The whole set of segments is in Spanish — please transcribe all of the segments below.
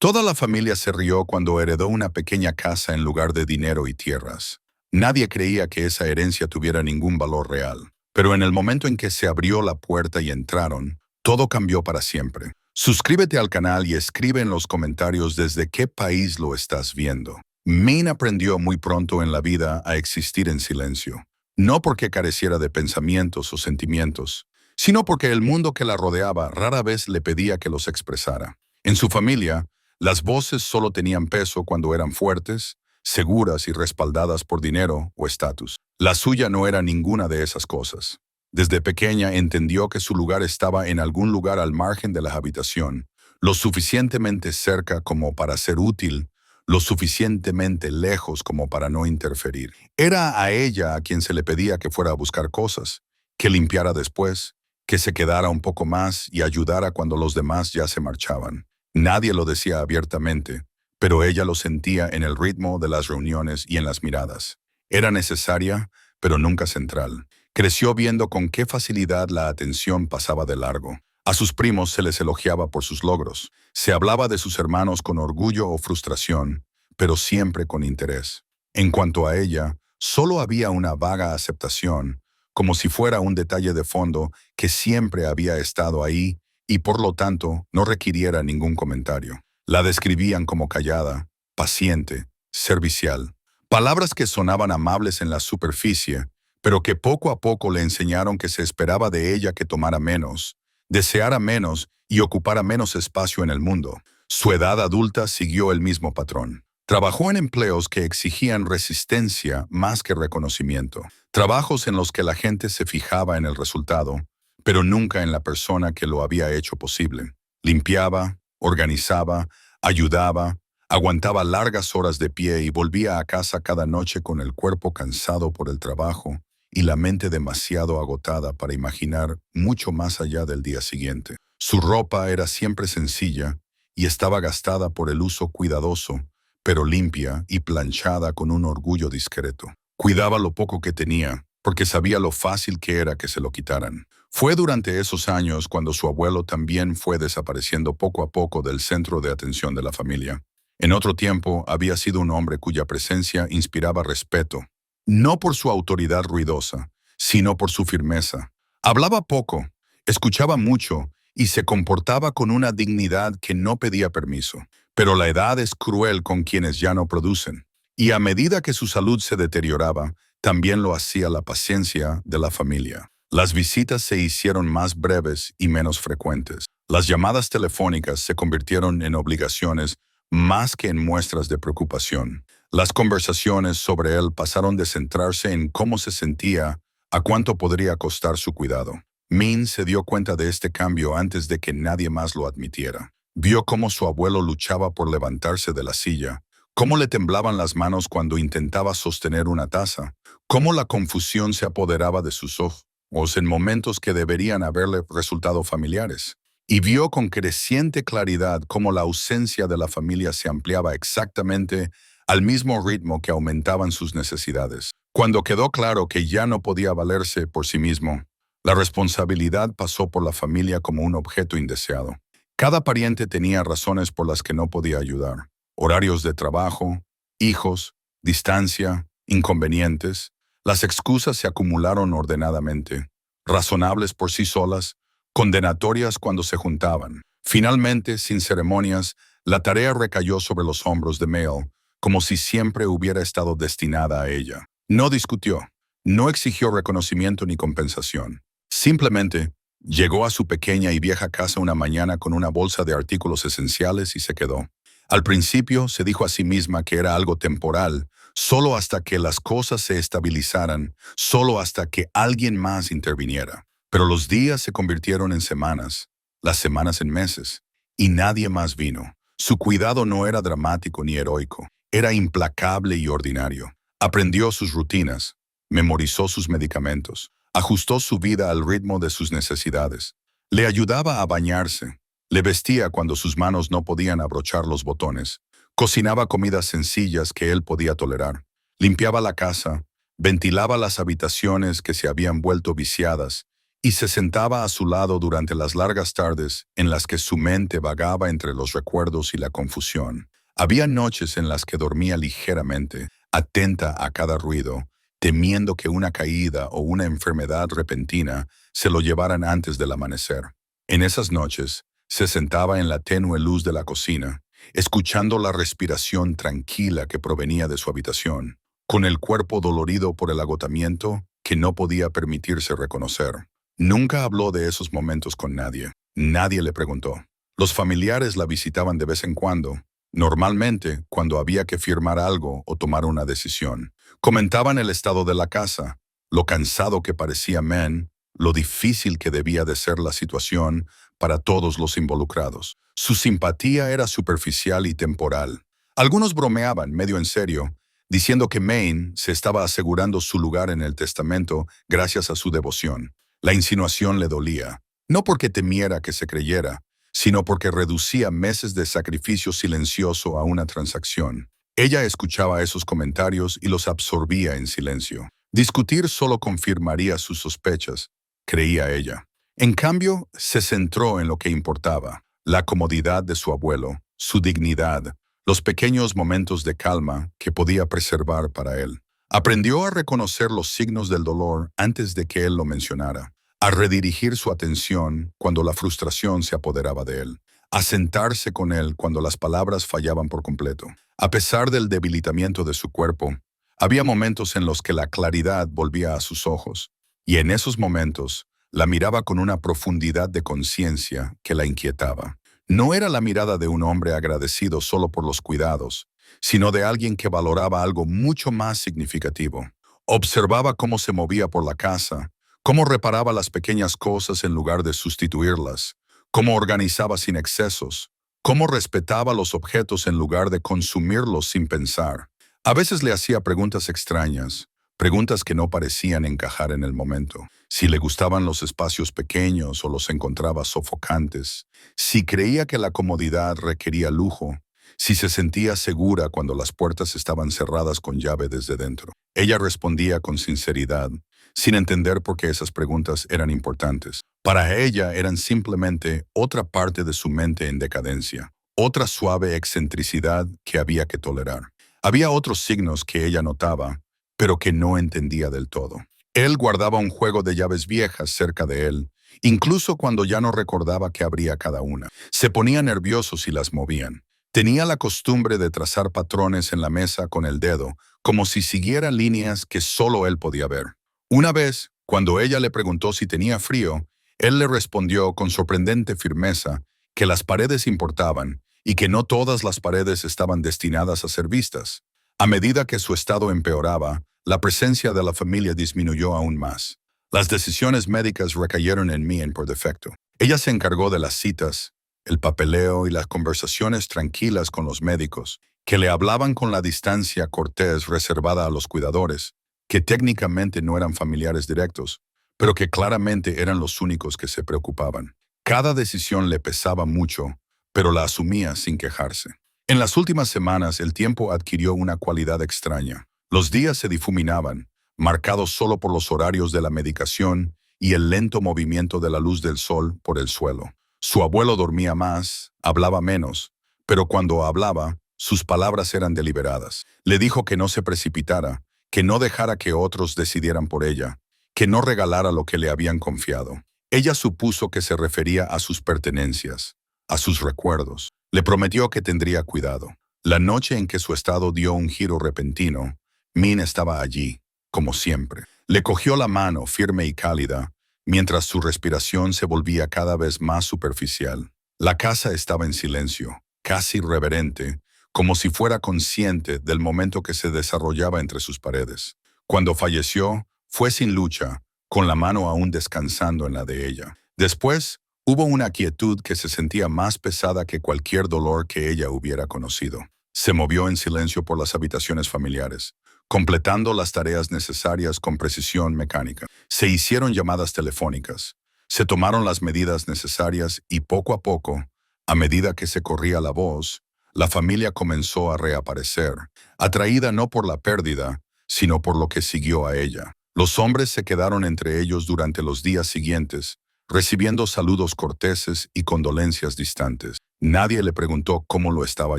Toda la familia se rió cuando heredó una pequeña casa en lugar de dinero y tierras. Nadie creía que esa herencia tuviera ningún valor real. Pero en el momento en que se abrió la puerta y entraron, todo cambió para siempre. Suscríbete al canal y escribe en los comentarios desde qué país lo estás viendo. Min aprendió muy pronto en la vida a existir en silencio. No porque careciera de pensamientos o sentimientos, sino porque el mundo que la rodeaba rara vez le pedía que los expresara. En su familia, las voces solo tenían peso cuando eran fuertes, seguras y respaldadas por dinero o estatus. La suya no era ninguna de esas cosas. Desde pequeña entendió que su lugar estaba en algún lugar al margen de la habitación, lo suficientemente cerca como para ser útil, lo suficientemente lejos como para no interferir. Era a ella a quien se le pedía que fuera a buscar cosas, que limpiara después, que se quedara un poco más y ayudara cuando los demás ya se marchaban. Nadie lo decía abiertamente, pero ella lo sentía en el ritmo de las reuniones y en las miradas. Era necesaria, pero nunca central. Creció viendo con qué facilidad la atención pasaba de largo. A sus primos se les elogiaba por sus logros. Se hablaba de sus hermanos con orgullo o frustración, pero siempre con interés. En cuanto a ella, solo había una vaga aceptación, como si fuera un detalle de fondo que siempre había estado ahí y por lo tanto no requiriera ningún comentario. La describían como callada, paciente, servicial. Palabras que sonaban amables en la superficie, pero que poco a poco le enseñaron que se esperaba de ella que tomara menos, deseara menos y ocupara menos espacio en el mundo. Su edad adulta siguió el mismo patrón. Trabajó en empleos que exigían resistencia más que reconocimiento. Trabajos en los que la gente se fijaba en el resultado, pero nunca en la persona que lo había hecho posible. Limpiaba, organizaba, ayudaba, aguantaba largas horas de pie y volvía a casa cada noche con el cuerpo cansado por el trabajo y la mente demasiado agotada para imaginar mucho más allá del día siguiente. Su ropa era siempre sencilla y estaba gastada por el uso cuidadoso, pero limpia y planchada con un orgullo discreto. Cuidaba lo poco que tenía, porque sabía lo fácil que era que se lo quitaran. Fue durante esos años cuando su abuelo también fue desapareciendo poco a poco del centro de atención de la familia. En otro tiempo había sido un hombre cuya presencia inspiraba respeto, no por su autoridad ruidosa, sino por su firmeza. Hablaba poco, escuchaba mucho y se comportaba con una dignidad que no pedía permiso. Pero la edad es cruel con quienes ya no producen, y a medida que su salud se deterioraba, también lo hacía la paciencia de la familia. Las visitas se hicieron más breves y menos frecuentes. Las llamadas telefónicas se convirtieron en obligaciones más que en muestras de preocupación. Las conversaciones sobre él pasaron de centrarse en cómo se sentía a cuánto podría costar su cuidado. Min se dio cuenta de este cambio antes de que nadie más lo admitiera. Vio cómo su abuelo luchaba por levantarse de la silla, cómo le temblaban las manos cuando intentaba sostener una taza, cómo la confusión se apoderaba de sus ojos en momentos que deberían haberle resultado familiares. Y vio con creciente claridad cómo la ausencia de la familia se ampliaba exactamente al mismo ritmo que aumentaban sus necesidades. Cuando quedó claro que ya no podía valerse por sí mismo, la responsabilidad pasó por la familia como un objeto indeseado. Cada pariente tenía razones por las que no podía ayudar. Horarios de trabajo, hijos, distancia, inconvenientes. Las excusas se acumularon ordenadamente, razonables por sí solas, condenatorias cuando se juntaban. Finalmente, sin ceremonias, la tarea recayó sobre los hombros de Mel, como si siempre hubiera estado destinada a ella. No discutió, no exigió reconocimiento ni compensación. Simplemente, llegó a su pequeña y vieja casa una mañana con una bolsa de artículos esenciales y se quedó. Al principio se dijo a sí misma que era algo temporal, solo hasta que las cosas se estabilizaran, solo hasta que alguien más interviniera. Pero los días se convirtieron en semanas, las semanas en meses, y nadie más vino. Su cuidado no era dramático ni heroico, era implacable y ordinario. Aprendió sus rutinas, memorizó sus medicamentos, ajustó su vida al ritmo de sus necesidades. Le ayudaba a bañarse, le vestía cuando sus manos no podían abrochar los botones, cocinaba comidas sencillas que él podía tolerar, limpiaba la casa, ventilaba las habitaciones que se habían vuelto viciadas y se sentaba a su lado durante las largas tardes en las que su mente vagaba entre los recuerdos y la confusión. Había noches en las que dormía ligeramente, atenta a cada ruido, temiendo que una caída o una enfermedad repentina se lo llevaran antes del amanecer. En esas noches, se sentaba en la tenue luz de la cocina, escuchando la respiración tranquila que provenía de su habitación, con el cuerpo dolorido por el agotamiento que no podía permitirse reconocer. Nunca habló de esos momentos con nadie. Nadie le preguntó. Los familiares la visitaban de vez en cuando, normalmente cuando había que firmar algo o tomar una decisión. Comentaban el estado de la casa, lo cansado que parecía Men, lo difícil que debía de ser la situación para todos los involucrados. Su simpatía era superficial y temporal. Algunos bromeaban, medio en serio, diciendo que Maine se estaba asegurando su lugar en el testamento gracias a su devoción. La insinuación le dolía, no porque temiera que se creyera, sino porque reducía meses de sacrificio silencioso a una transacción. Ella escuchaba esos comentarios y los absorbía en silencio. Discutir solo confirmaría sus sospechas, creía ella. En cambio, se centró en lo que importaba, la comodidad de su abuelo, su dignidad, los pequeños momentos de calma que podía preservar para él. Aprendió a reconocer los signos del dolor antes de que él lo mencionara, a redirigir su atención cuando la frustración se apoderaba de él, a sentarse con él cuando las palabras fallaban por completo. A pesar del debilitamiento de su cuerpo, había momentos en los que la claridad volvía a sus ojos, y en esos momentos la miraba con una profundidad de conciencia que la inquietaba. No era la mirada de un hombre agradecido solo por los cuidados, sino de alguien que valoraba algo mucho más significativo. Observaba cómo se movía por la casa, cómo reparaba las pequeñas cosas en lugar de sustituirlas, cómo organizaba sin excesos, cómo respetaba los objetos en lugar de consumirlos sin pensar. A veces le hacía preguntas extrañas, preguntas que no parecían encajar en el momento. Si le gustaban los espacios pequeños o los encontraba sofocantes, si creía que la comodidad requería lujo, si se sentía segura cuando las puertas estaban cerradas con llave desde dentro. Ella respondía con sinceridad, sin entender por qué esas preguntas eran importantes. Para ella eran simplemente otra parte de su mente en decadencia, otra suave excentricidad que había que tolerar. Había otros signos que ella notaba, pero que no entendía del todo. Él guardaba un juego de llaves viejas cerca de él, incluso cuando ya no recordaba qué abría cada una. Se ponía nervioso si las movían. Tenía la costumbre de trazar patrones en la mesa con el dedo, como si siguiera líneas que solo él podía ver. Una vez, cuando ella le preguntó si tenía frío, él le respondió con sorprendente firmeza que las paredes importaban y que no todas las paredes estaban destinadas a ser vistas. A medida que su estado empeoraba, la presencia de la familia disminuyó aún más. Las decisiones médicas recayeron en mí por defecto. Ella se encargó de las citas, el papeleo y las conversaciones tranquilas con los médicos, que le hablaban con la distancia cortés reservada a los cuidadores, que técnicamente no eran familiares directos, pero que claramente eran los únicos que se preocupaban. Cada decisión le pesaba mucho, pero la asumía sin quejarse. En las últimas semanas el tiempo adquirió una cualidad extraña. Los días se difuminaban, marcados solo por los horarios de la medicación y el lento movimiento de la luz del sol por el suelo. Su abuelo dormía más, hablaba menos, pero cuando hablaba, sus palabras eran deliberadas. Le dijo que no se precipitara, que no dejara que otros decidieran por ella, que no regalara lo que le habían confiado. Ella supuso que se refería a sus pertenencias, a sus recuerdos. Le prometió que tendría cuidado. La noche en que su estado dio un giro repentino, Min estaba allí, como siempre. Le cogió la mano firme y cálida, mientras su respiración se volvía cada vez más superficial. La casa estaba en silencio, casi reverente, como si fuera consciente del momento que se desarrollaba entre sus paredes. Cuando falleció, fue sin lucha, con la mano aún descansando en la de ella. Después, hubo una quietud que se sentía más pesada que cualquier dolor que ella hubiera conocido. Se movió en silencio por las habitaciones familiares, completando las tareas necesarias con precisión mecánica. Se hicieron llamadas telefónicas, se tomaron las medidas necesarias y poco a poco, a medida que se corría la voz, la familia comenzó a reaparecer, atraída no por la pérdida, sino por lo que siguió a ella. Los hombres se quedaron entre ellos durante los días siguientes, recibiendo saludos corteses y condolencias distantes. Nadie le preguntó cómo lo estaba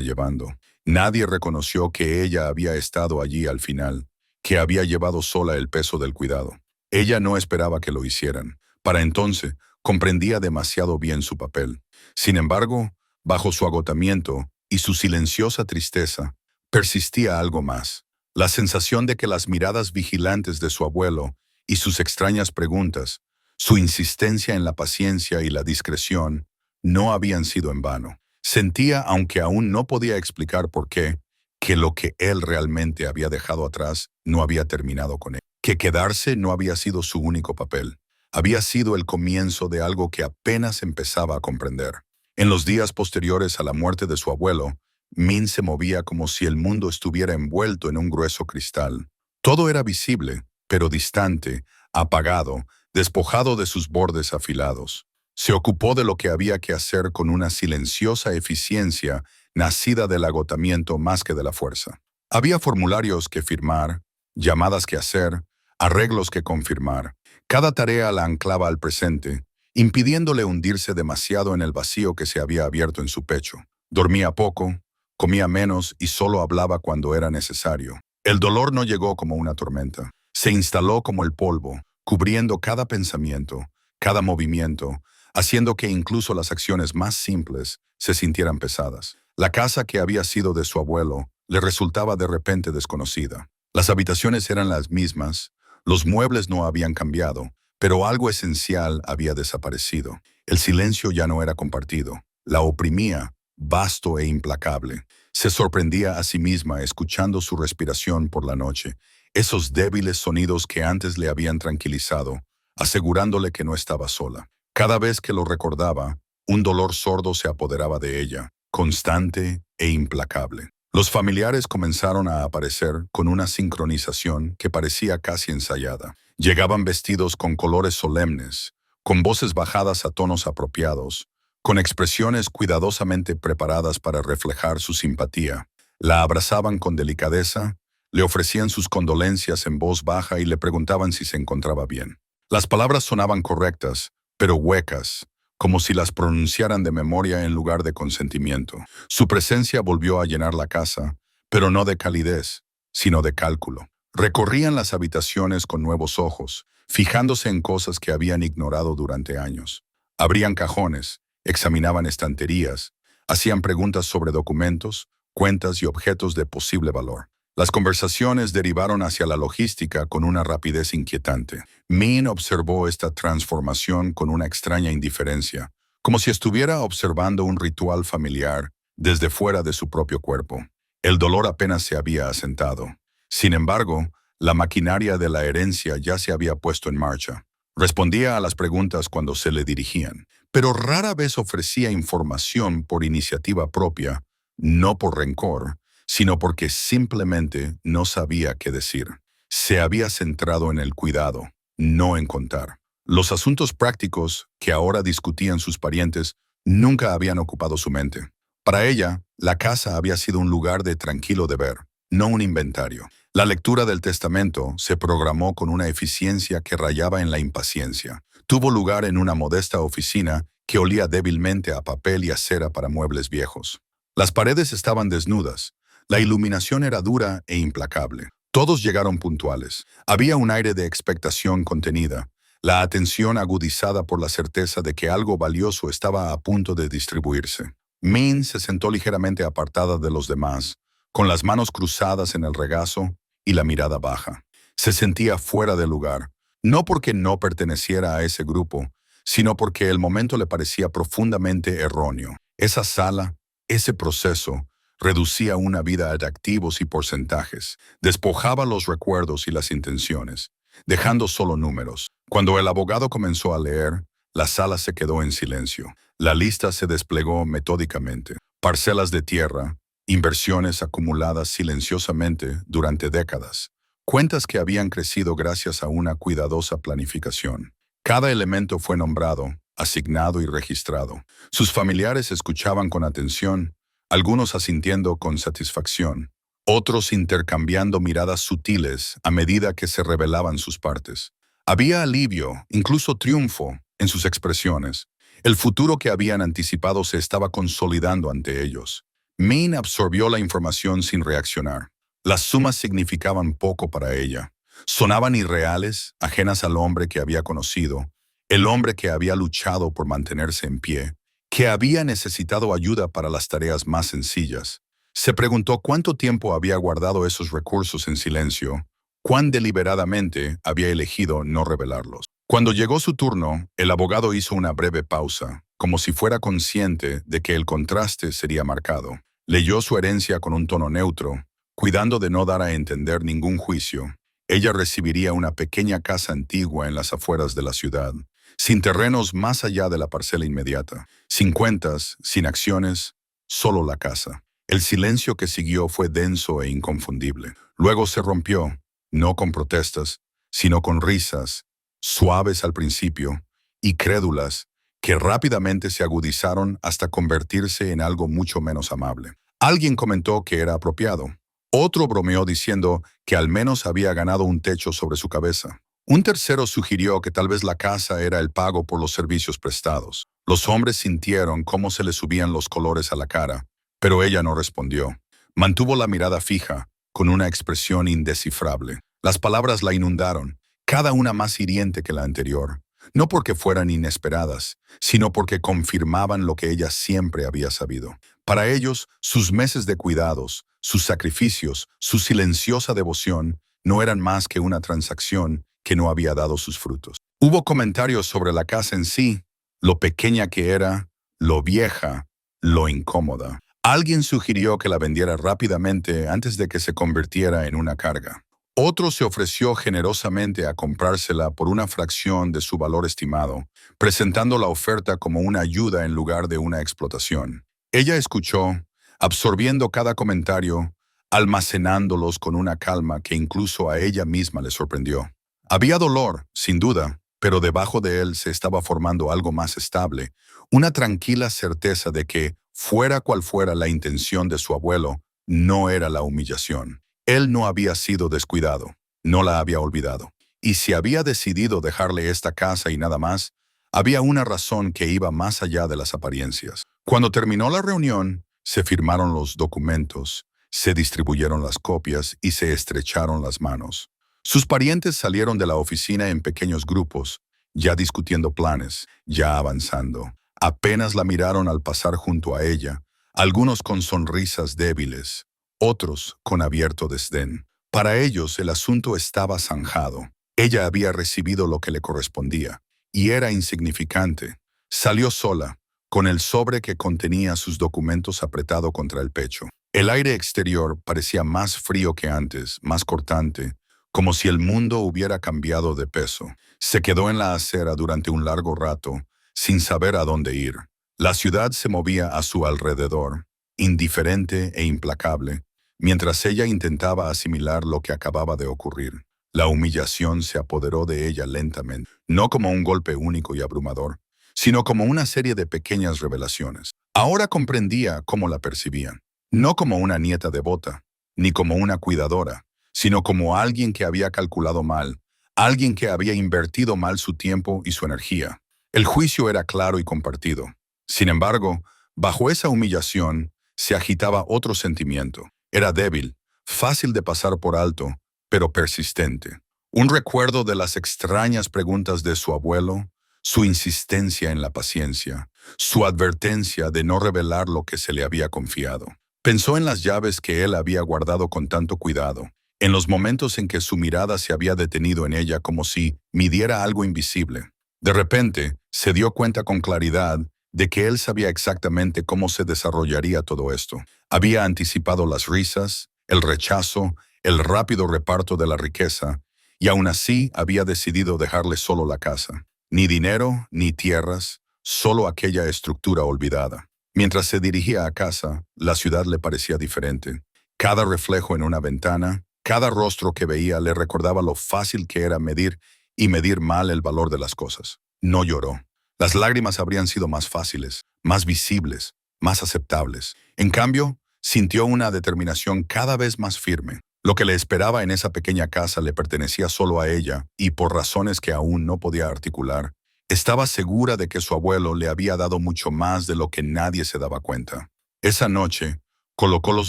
llevando. Nadie reconoció que ella había estado allí al final, que había llevado sola el peso del cuidado. Ella no esperaba que lo hicieran. Para entonces, comprendía demasiado bien su papel. Sin embargo, bajo su agotamiento y su silenciosa tristeza, persistía algo más. La sensación de que las miradas vigilantes de su abuelo y sus extrañas preguntas, su insistencia en la paciencia y la discreción, no habían sido en vano. Sentía, aunque aún no podía explicar por qué, que lo que él realmente había dejado atrás no había terminado con él. Que quedarse no había sido su único papel. Había sido el comienzo de algo que apenas empezaba a comprender. En los días posteriores a la muerte de su abuelo, Min se movía como si el mundo estuviera envuelto en un grueso cristal. Todo era visible, pero distante, apagado, despojado de sus bordes afilados. Se ocupó de lo que había que hacer con una silenciosa eficiencia nacida del agotamiento más que de la fuerza. Había formularios que firmar, llamadas que hacer, arreglos que confirmar. Cada tarea la anclaba al presente, impidiéndole hundirse demasiado en el vacío que se había abierto en su pecho. Dormía poco, comía menos y solo hablaba cuando era necesario. El dolor no llegó como una tormenta. Se instaló como el polvo, cubriendo cada pensamiento, cada movimiento, haciendo que incluso las acciones más simples se sintieran pesadas. La casa que había sido de su abuelo le resultaba de repente desconocida. Las habitaciones eran las mismas, los muebles no habían cambiado, pero algo esencial había desaparecido. El silencio ya no era compartido. La oprimía, vasto e implacable. Se sorprendía a sí misma escuchando su respiración por la noche, esos débiles sonidos que antes le habían tranquilizado, asegurándole que no estaba sola. Cada vez que lo recordaba, un dolor sordo se apoderaba de ella, constante e implacable. Los familiares comenzaron a aparecer con una sincronización que parecía casi ensayada. Llegaban vestidos con colores solemnes, con voces bajadas a tonos apropiados, con expresiones cuidadosamente preparadas para reflejar su simpatía. La abrazaban con delicadeza, le ofrecían sus condolencias en voz baja y le preguntaban si se encontraba bien. Las palabras sonaban correctas, pero huecas, como si las pronunciaran de memoria en lugar de consentimiento. Su presencia volvió a llenar la casa, pero no de calidez, sino de cálculo. Recorrían las habitaciones con nuevos ojos, fijándose en cosas que habían ignorado durante años. Abrían cajones, examinaban estanterías, hacían preguntas sobre documentos, cuentas y objetos de posible valor. Las conversaciones derivaron hacia la logística con una rapidez inquietante. Min observó esta transformación con una extraña indiferencia, como si estuviera observando un ritual familiar desde fuera de su propio cuerpo. El dolor apenas se había asentado. Sin embargo, la maquinaria de la herencia ya se había puesto en marcha. Respondía a las preguntas cuando se le dirigían, pero rara vez ofrecía información por iniciativa propia, no por rencor, sino porque simplemente no sabía qué decir. Se había centrado en el cuidado, no en contar. Los asuntos prácticos que ahora discutían sus parientes nunca habían ocupado su mente. Para ella, la casa había sido un lugar de tranquilo deber, no un inventario. La lectura del testamento se programó con una eficiencia que rayaba en la impaciencia. Tuvo lugar en una modesta oficina que olía débilmente a papel y a cera para muebles viejos. Las paredes estaban desnudas. La iluminación era dura e implacable. Todos llegaron puntuales. Había un aire de expectación contenida, la atención agudizada por la certeza de que algo valioso estaba a punto de distribuirse. Min se sentó ligeramente apartada de los demás, con las manos cruzadas en el regazo y la mirada baja. Se sentía fuera de lugar, no porque no perteneciera a ese grupo, sino porque el momento le parecía profundamente erróneo. Esa sala, ese proceso, reducía una vida a activos y porcentajes, despojaba los recuerdos y las intenciones, dejando solo números. Cuando el abogado comenzó a leer, la sala se quedó en silencio. La lista se desplegó metódicamente. Parcelas de tierra, inversiones acumuladas silenciosamente durante décadas, cuentas que habían crecido gracias a una cuidadosa planificación. Cada elemento fue nombrado, asignado y registrado. Sus familiares escuchaban con atención, algunos asintiendo con satisfacción, otros intercambiando miradas sutiles a medida que se revelaban sus partes. Había alivio, incluso triunfo, en sus expresiones. El futuro que habían anticipado se estaba consolidando ante ellos. Min absorbió la información sin reaccionar. Las sumas significaban poco para ella. Sonaban irreales, ajenas al hombre que había conocido, el hombre que había luchado por mantenerse en pie, que había necesitado ayuda para las tareas más sencillas. Se preguntó cuánto tiempo había guardado esos recursos en silencio, cuán deliberadamente había elegido no revelarlos. Cuando llegó su turno, el abogado hizo una breve pausa, como si fuera consciente de que el contraste sería marcado. Leyó su herencia con un tono neutro, cuidando de no dar a entender ningún juicio. Ella recibiría una pequeña casa antigua en las afueras de la ciudad, sin terrenos más allá de la parcela inmediata, sin cuentas, sin acciones, solo la casa. El silencio que siguió fue denso e inconfundible. Luego se rompió, no con protestas, sino con risas, suaves al principio y crédulas, que rápidamente se agudizaron hasta convertirse en algo mucho menos amable. Alguien comentó que era apropiado. Otro bromeó diciendo que al menos había ganado un techo sobre su cabeza. Un tercero sugirió que tal vez la casa era el pago por los servicios prestados. Los hombres sintieron cómo se les subían los colores a la cara, pero ella no respondió. Mantuvo la mirada fija, con una expresión indescifrable. Las palabras la inundaron, cada una más hiriente que la anterior, no porque fueran inesperadas, sino porque confirmaban lo que ella siempre había sabido. Para ellos, sus meses de cuidados, sus sacrificios, su silenciosa devoción, no eran más que una transacción que no había dado sus frutos. Hubo comentarios sobre la casa en sí, lo pequeña que era, lo vieja, lo incómoda. Alguien sugirió que la vendiera rápidamente antes de que se convirtiera en una carga. Otro se ofreció generosamente a comprársela por una fracción de su valor estimado, presentando la oferta como una ayuda en lugar de una explotación. Ella escuchó, absorbiendo cada comentario, almacenándolos con una calma que incluso a ella misma le sorprendió. Había dolor, sin duda, pero debajo de él se estaba formando algo más estable, una tranquila certeza de que, fuera cual fuera la intención de su abuelo, no era la humillación. Él no había sido descuidado, no la había olvidado. Y si había decidido dejarle esta casa y nada más, había una razón que iba más allá de las apariencias. Cuando terminó la reunión, se firmaron los documentos, se distribuyeron las copias y se estrecharon las manos. Sus parientes salieron de la oficina en pequeños grupos, ya discutiendo planes, ya avanzando. Apenas la miraron al pasar junto a ella, algunos con sonrisas débiles, otros con abierto desdén. Para ellos el asunto estaba zanjado. Ella había recibido lo que le correspondía, y era insignificante. Salió sola, con el sobre que contenía sus documentos apretado contra el pecho. El aire exterior parecía más frío que antes, más cortante, como si el mundo hubiera cambiado de peso. Se quedó en la acera durante un largo rato, sin saber a dónde ir. La ciudad se movía a su alrededor, indiferente e implacable, mientras ella intentaba asimilar lo que acababa de ocurrir. La humillación se apoderó de ella lentamente, no como un golpe único y abrumador, sino como una serie de pequeñas revelaciones. Ahora comprendía cómo la percibían, no como una nieta devota, ni como una cuidadora, sino como alguien que había calculado mal, alguien que había invertido mal su tiempo y su energía. El juicio era claro y compartido. Sin embargo, bajo esa humillación se agitaba otro sentimiento. Era débil, fácil de pasar por alto, pero persistente. Un recuerdo de las extrañas preguntas de su abuelo, su insistencia en la paciencia, su advertencia de no revelar lo que se le había confiado. Pensó en las llaves que él había guardado con tanto cuidado, en los momentos en que su mirada se había detenido en ella como si midiera algo invisible. De repente, se dio cuenta con claridad de que él sabía exactamente cómo se desarrollaría todo esto. Había anticipado las risas, el rechazo, el rápido reparto de la riqueza, y aún así había decidido dejarle solo la casa. Ni dinero, ni tierras, solo aquella estructura olvidada. Mientras se dirigía a casa, la ciudad le parecía diferente. Cada reflejo en una ventana, cada rostro que veía le recordaba lo fácil que era medir y medir mal el valor de las cosas. No lloró. Las lágrimas habrían sido más fáciles, más visibles, más aceptables. En cambio, sintió una determinación cada vez más firme. Lo que le esperaba en esa pequeña casa le pertenecía solo a ella, y por razones que aún no podía articular, estaba segura de que su abuelo le había dado mucho más de lo que nadie se daba cuenta. Esa noche, colocó los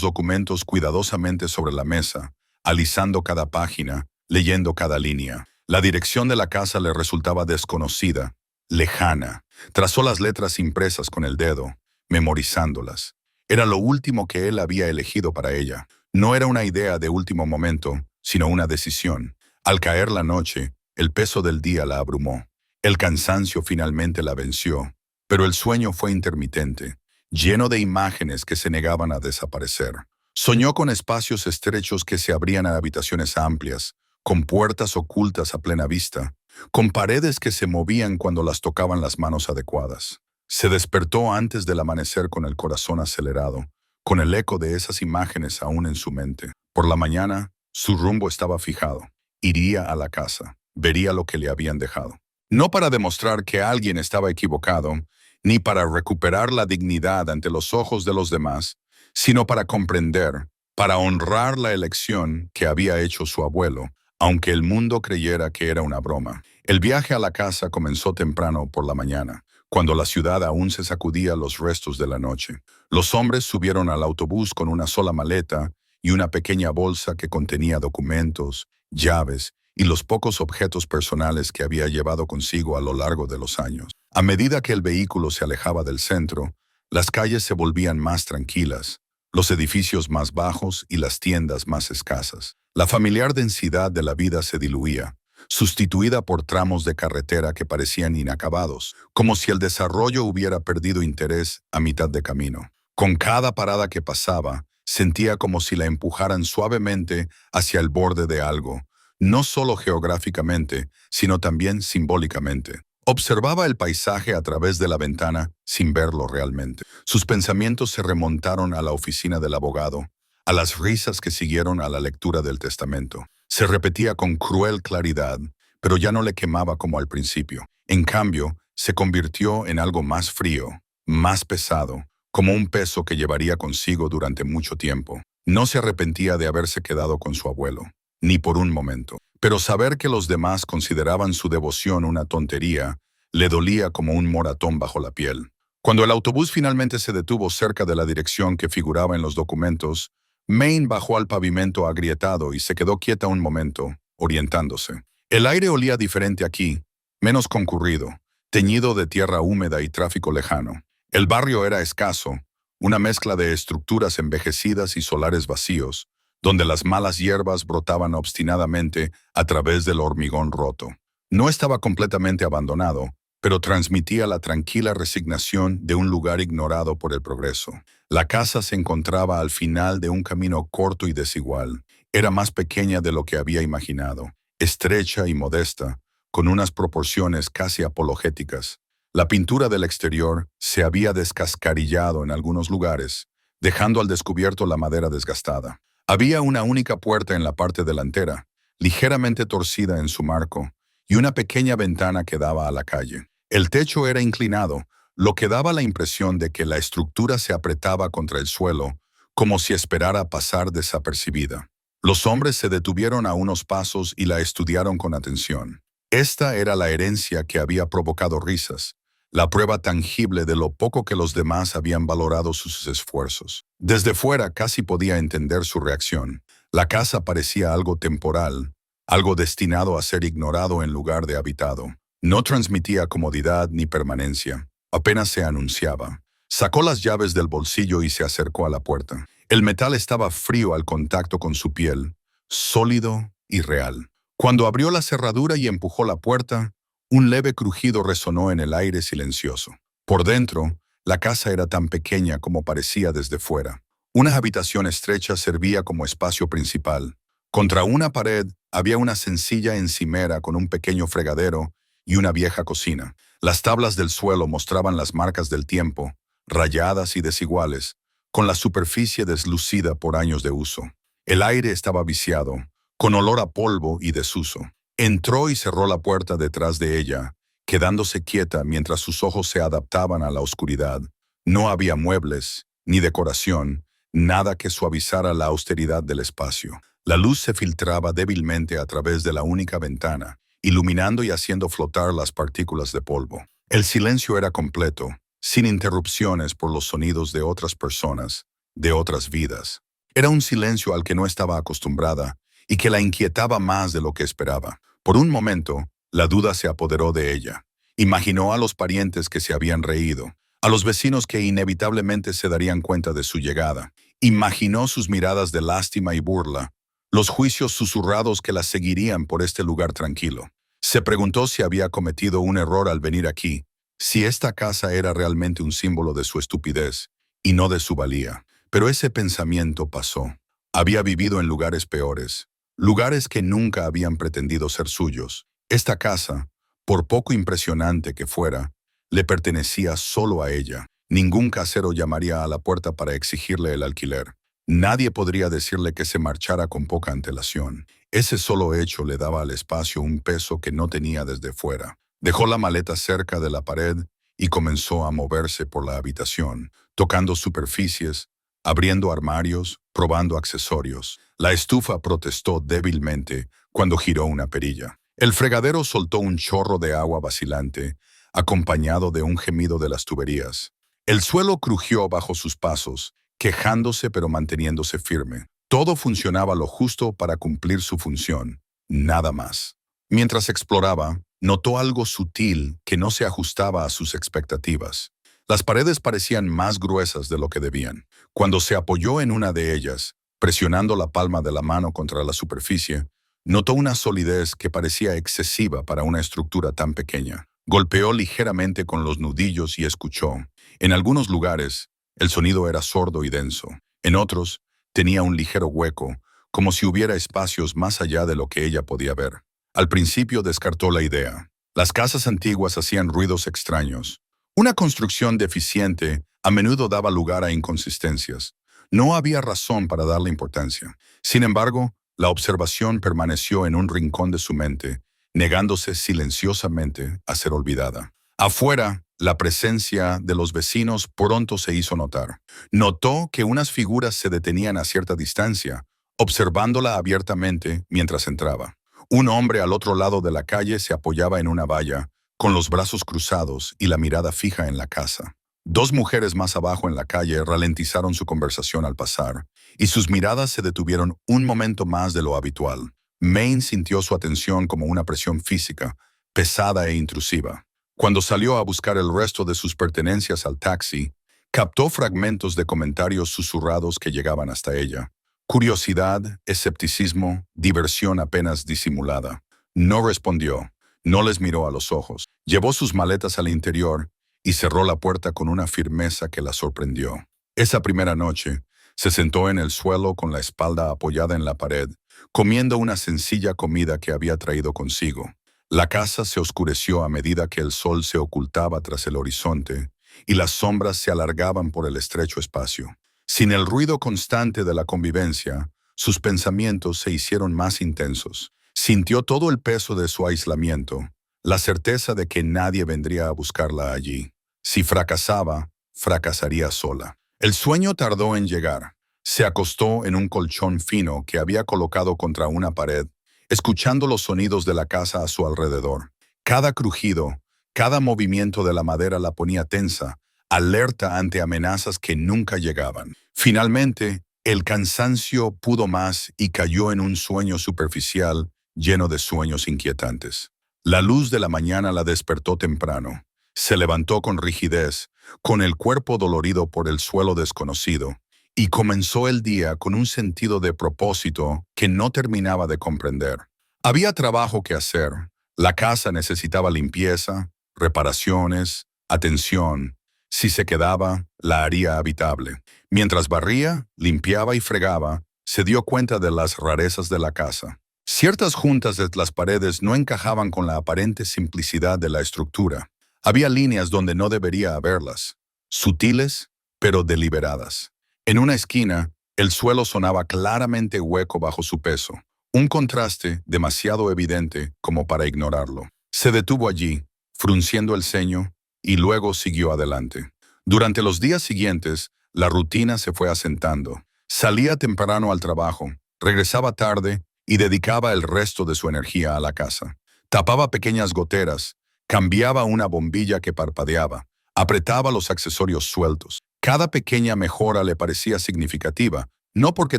documentos cuidadosamente sobre la mesa, alisando cada página, leyendo cada línea. La dirección de la casa le resultaba desconocida, lejana. Trazó las letras impresas con el dedo, memorizándolas. Era lo último que él había elegido para ella. No era una idea de último momento, sino una decisión. Al caer la noche, el peso del día la abrumó. El cansancio finalmente la venció, pero el sueño fue intermitente, lleno de imágenes que se negaban a desaparecer. Soñó con espacios estrechos que se abrían a habitaciones amplias, con puertas ocultas a plena vista, con paredes que se movían cuando las tocaban las manos adecuadas. Se despertó antes del amanecer con el corazón acelerado, con el eco de esas imágenes aún en su mente. Por la mañana, su rumbo estaba fijado. Iría a la casa, vería lo que le habían dejado. No para demostrar que alguien estaba equivocado, ni para recuperar la dignidad ante los ojos de los demás, sino para comprender, para honrar la elección que había hecho su abuelo, aunque el mundo creyera que era una broma. El viaje a la casa comenzó temprano por la mañana, cuando la ciudad aún se sacudía los restos de la noche. Los hombres subieron al autobús con una sola maleta y una pequeña bolsa que contenía documentos, llaves y los pocos objetos personales que había llevado consigo a lo largo de los años. A medida que el vehículo se alejaba del centro, las calles se volvían más tranquilas, los edificios más bajos y las tiendas más escasas. La familiar densidad de la vida se diluía, sustituida por tramos de carretera que parecían inacabados, como si el desarrollo hubiera perdido interés a mitad de camino. Con cada parada que pasaba, sentía como si la empujaran suavemente hacia el borde de algo, no solo geográficamente, sino también simbólicamente. Observaba el paisaje a través de la ventana sin verlo realmente. Sus pensamientos se remontaron a la oficina del abogado, a las risas que siguieron a la lectura del testamento. Se repetía con cruel claridad, pero ya no le quemaba como al principio. En cambio, se convirtió en algo más frío, más pesado, como un peso que llevaría consigo durante mucho tiempo. No se arrepentía de haberse quedado con su abuelo, ni por un momento. Pero saber que los demás consideraban su devoción una tontería, le dolía como un moratón bajo la piel. Cuando el autobús finalmente se detuvo cerca de la dirección que figuraba en los documentos, Maine bajó al pavimento agrietado y se quedó quieta un momento, orientándose. El aire olía diferente aquí, menos concurrido, teñido de tierra húmeda y tráfico lejano. El barrio era escaso, una mezcla de estructuras envejecidas y solares vacíos, donde las malas hierbas brotaban obstinadamente a través del hormigón roto. No estaba completamente abandonado, pero transmitía la tranquila resignación de un lugar ignorado por el progreso. La casa se encontraba al final de un camino corto y desigual. Era más pequeña de lo que había imaginado, estrecha y modesta, con unas proporciones casi apologéticas. La pintura del exterior se había descascarillado en algunos lugares, dejando al descubierto la madera desgastada. Había una única puerta en la parte delantera, ligeramente torcida en su marco, y una pequeña ventana que daba a la calle. El techo era inclinado, lo que daba la impresión de que la estructura se apretaba contra el suelo, como si esperara pasar desapercibida. Los hombres se detuvieron a unos pasos y la estudiaron con atención. Esta era la herencia que había provocado risas, la prueba tangible de lo poco que los demás habían valorado sus esfuerzos. Desde fuera casi podía entender su reacción. La casa parecía algo temporal, algo destinado a ser ignorado en lugar de habitado. No transmitía comodidad ni permanencia, apenas se anunciaba. Sacó las llaves del bolsillo y se acercó a la puerta. El metal estaba frío al contacto con su piel, sólido y real. Cuando abrió la cerradura y empujó la puerta, un leve crujido resonó en el aire silencioso. Por dentro, la casa era tan pequeña como parecía desde fuera. Una habitación estrecha servía como espacio principal. Contra una pared había una sencilla encimera con un pequeño fregadero y una vieja cocina. Las tablas del suelo mostraban las marcas del tiempo, rayadas y desiguales, con la superficie deslucida por años de uso. El aire estaba viciado, con olor a polvo y desuso. Entró y cerró la puerta detrás de ella, quedándose quieta mientras sus ojos se adaptaban a la oscuridad. No había muebles, ni decoración, nada que suavizara la austeridad del espacio. La luz se filtraba débilmente a través de la única ventana, iluminando y haciendo flotar las partículas de polvo. El silencio era completo, sin interrupciones por los sonidos de otras personas, de otras vidas. Era un silencio al que no estaba acostumbrada y que la inquietaba más de lo que esperaba. Por un momento, la duda se apoderó de ella. Imaginó a los parientes que se habían reído, a los vecinos que inevitablemente se darían cuenta de su llegada. Imaginó sus miradas de lástima y burla, los juicios susurrados que la seguirían por este lugar tranquilo. Se preguntó si había cometido un error al venir aquí, si esta casa era realmente un símbolo de su estupidez y no de su valía. Pero ese pensamiento pasó. Había vivido en lugares peores, lugares que nunca habían pretendido ser suyos. Esta casa, por poco impresionante que fuera, le pertenecía solo a ella. Ningún casero llamaría a la puerta para exigirle el alquiler. Nadie podría decirle que se marchara con poca antelación. Ese solo hecho le daba al espacio un peso que no tenía desde fuera. Dejó la maleta cerca de la pared y comenzó a moverse por la habitación, tocando superficies, abriendo armarios, probando accesorios. La estufa protestó débilmente cuando giró una perilla. El fregadero soltó un chorro de agua vacilante, acompañado de un gemido de las tuberías. El suelo crujió bajo sus pasos, quejándose pero manteniéndose firme. Todo funcionaba lo justo para cumplir su función, nada más. Mientras exploraba, notó algo sutil que no se ajustaba a sus expectativas. Las paredes parecían más gruesas de lo que debían. Cuando se apoyó en una de ellas, presionando la palma de la mano contra la superficie, notó una solidez que parecía excesiva para una estructura tan pequeña. Golpeó ligeramente con los nudillos y escuchó. En algunos lugares, el sonido era sordo y denso. En otros, tenía un ligero hueco, como si hubiera espacios más allá de lo que ella podía ver. Al principio descartó la idea. Las casas antiguas hacían ruidos extraños. Una construcción deficiente a menudo daba lugar a inconsistencias. No había razón para darle importancia. Sin embargo, la observación permaneció en un rincón de su mente, negándose silenciosamente a ser olvidada. Afuera, la presencia de los vecinos pronto se hizo notar. Notó que unas figuras se detenían a cierta distancia, observándola abiertamente mientras entraba. Un hombre al otro lado de la calle se apoyaba en una valla, con los brazos cruzados y la mirada fija en la casa. Dos mujeres más abajo en la calle ralentizaron su conversación al pasar, y sus miradas se detuvieron un momento más de lo habitual. Maine sintió su atención como una presión física, pesada e intrusiva. Cuando salió a buscar el resto de sus pertenencias al taxi, captó fragmentos de comentarios susurrados que llegaban hasta ella. Curiosidad, escepticismo, diversión apenas disimulada. No respondió, no les miró a los ojos. Llevó sus maletas al interior y cerró la puerta con una firmeza que la sorprendió. Esa primera noche, se sentó en el suelo con la espalda apoyada en la pared, comiendo una sencilla comida que había traído consigo. La casa se oscureció a medida que el sol se ocultaba tras el horizonte y las sombras se alargaban por el estrecho espacio. Sin el ruido constante de la convivencia, sus pensamientos se hicieron más intensos. Sintió todo el peso de su aislamiento, la certeza de que nadie vendría a buscarla allí. Si fracasaba, fracasaría sola. El sueño tardó en llegar. Se acostó en un colchón fino que había colocado contra una pared, escuchando los sonidos de la casa a su alrededor. Cada crujido, cada movimiento de la madera la ponía tensa, alerta ante amenazas que nunca llegaban. Finalmente, el cansancio pudo más y cayó en un sueño superficial lleno de sueños inquietantes. La luz de la mañana la despertó temprano. Se levantó con rigidez, con el cuerpo dolorido por el suelo desconocido, y comenzó el día con un sentido de propósito que no terminaba de comprender. Había trabajo que hacer. La casa necesitaba limpieza, reparaciones, atención. Si se quedaba, la haría habitable. Mientras barría, limpiaba y fregaba, se dio cuenta de las rarezas de la casa. Ciertas juntas de las paredes no encajaban con la aparente simplicidad de la estructura. Había líneas donde no debería haberlas, sutiles, pero deliberadas. En una esquina, el suelo sonaba claramente hueco bajo su peso, un contraste demasiado evidente como para ignorarlo. Se detuvo allí, frunciendo el ceño, y luego siguió adelante. Durante los días siguientes, La rutina se fue asentando. Salía temprano al trabajo, regresaba tarde y dedicaba el resto de su energía a la casa. Tapaba pequeñas goteras, cambiaba una bombilla que parpadeaba, apretaba los accesorios sueltos. Cada pequeña mejora le parecía significativa, no porque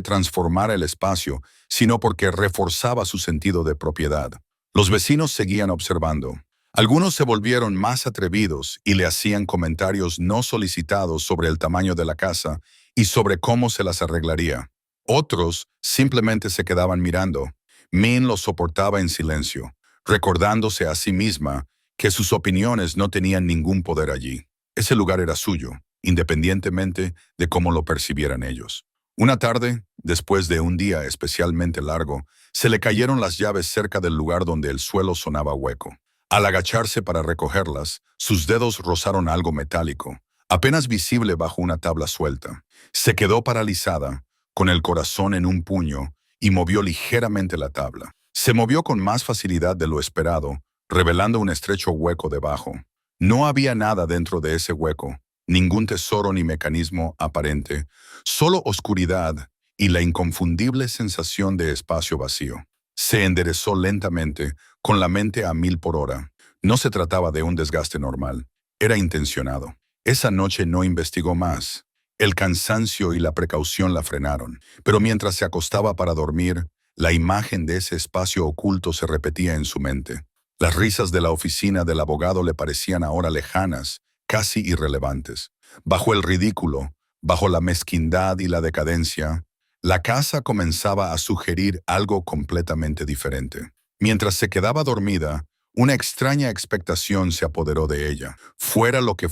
transformara el espacio, sino porque reforzaba su sentido de propiedad. Los vecinos seguían observando. Algunos se volvieron más atrevidos y le hacían comentarios no solicitados sobre el tamaño de la casa y sobre cómo se las arreglaría. Otros simplemente se quedaban mirando. Min los soportaba en silencio, recordándose a sí misma que sus opiniones no tenían ningún poder allí. Ese lugar era suyo, independientemente de cómo lo percibieran ellos. Una tarde, después de un día especialmente largo, se le cayeron las llaves cerca del lugar donde el suelo sonaba hueco. Al agacharse para recogerlas, sus dedos rozaron algo metálico, apenas visible bajo una tabla suelta. Se quedó paralizada, con el corazón en un puño, y movió ligeramente la tabla. Se movió con más facilidad de lo esperado, revelando un estrecho hueco debajo. No había nada dentro de ese hueco, ningún tesoro ni mecanismo aparente, solo oscuridad y la inconfundible sensación de espacio vacío. Se enderezó lentamente, con la mente a 1000 por hora. No se trataba de un desgaste normal, era intencionado. Esa noche no investigó más. El cansancio y la precaución la frenaron, pero mientras se acostaba para dormir, la imagen de ese espacio oculto se repetía en su mente. Las risas de la oficina del abogado le parecían ahora lejanas, casi irrelevantes. Bajo el ridículo, bajo la mezquindad y la decadencia, la casa comenzaba a sugerir algo completamente diferente. Mientras se quedaba dormida, una extraña expectación se apoderó de ella. Fuera lo que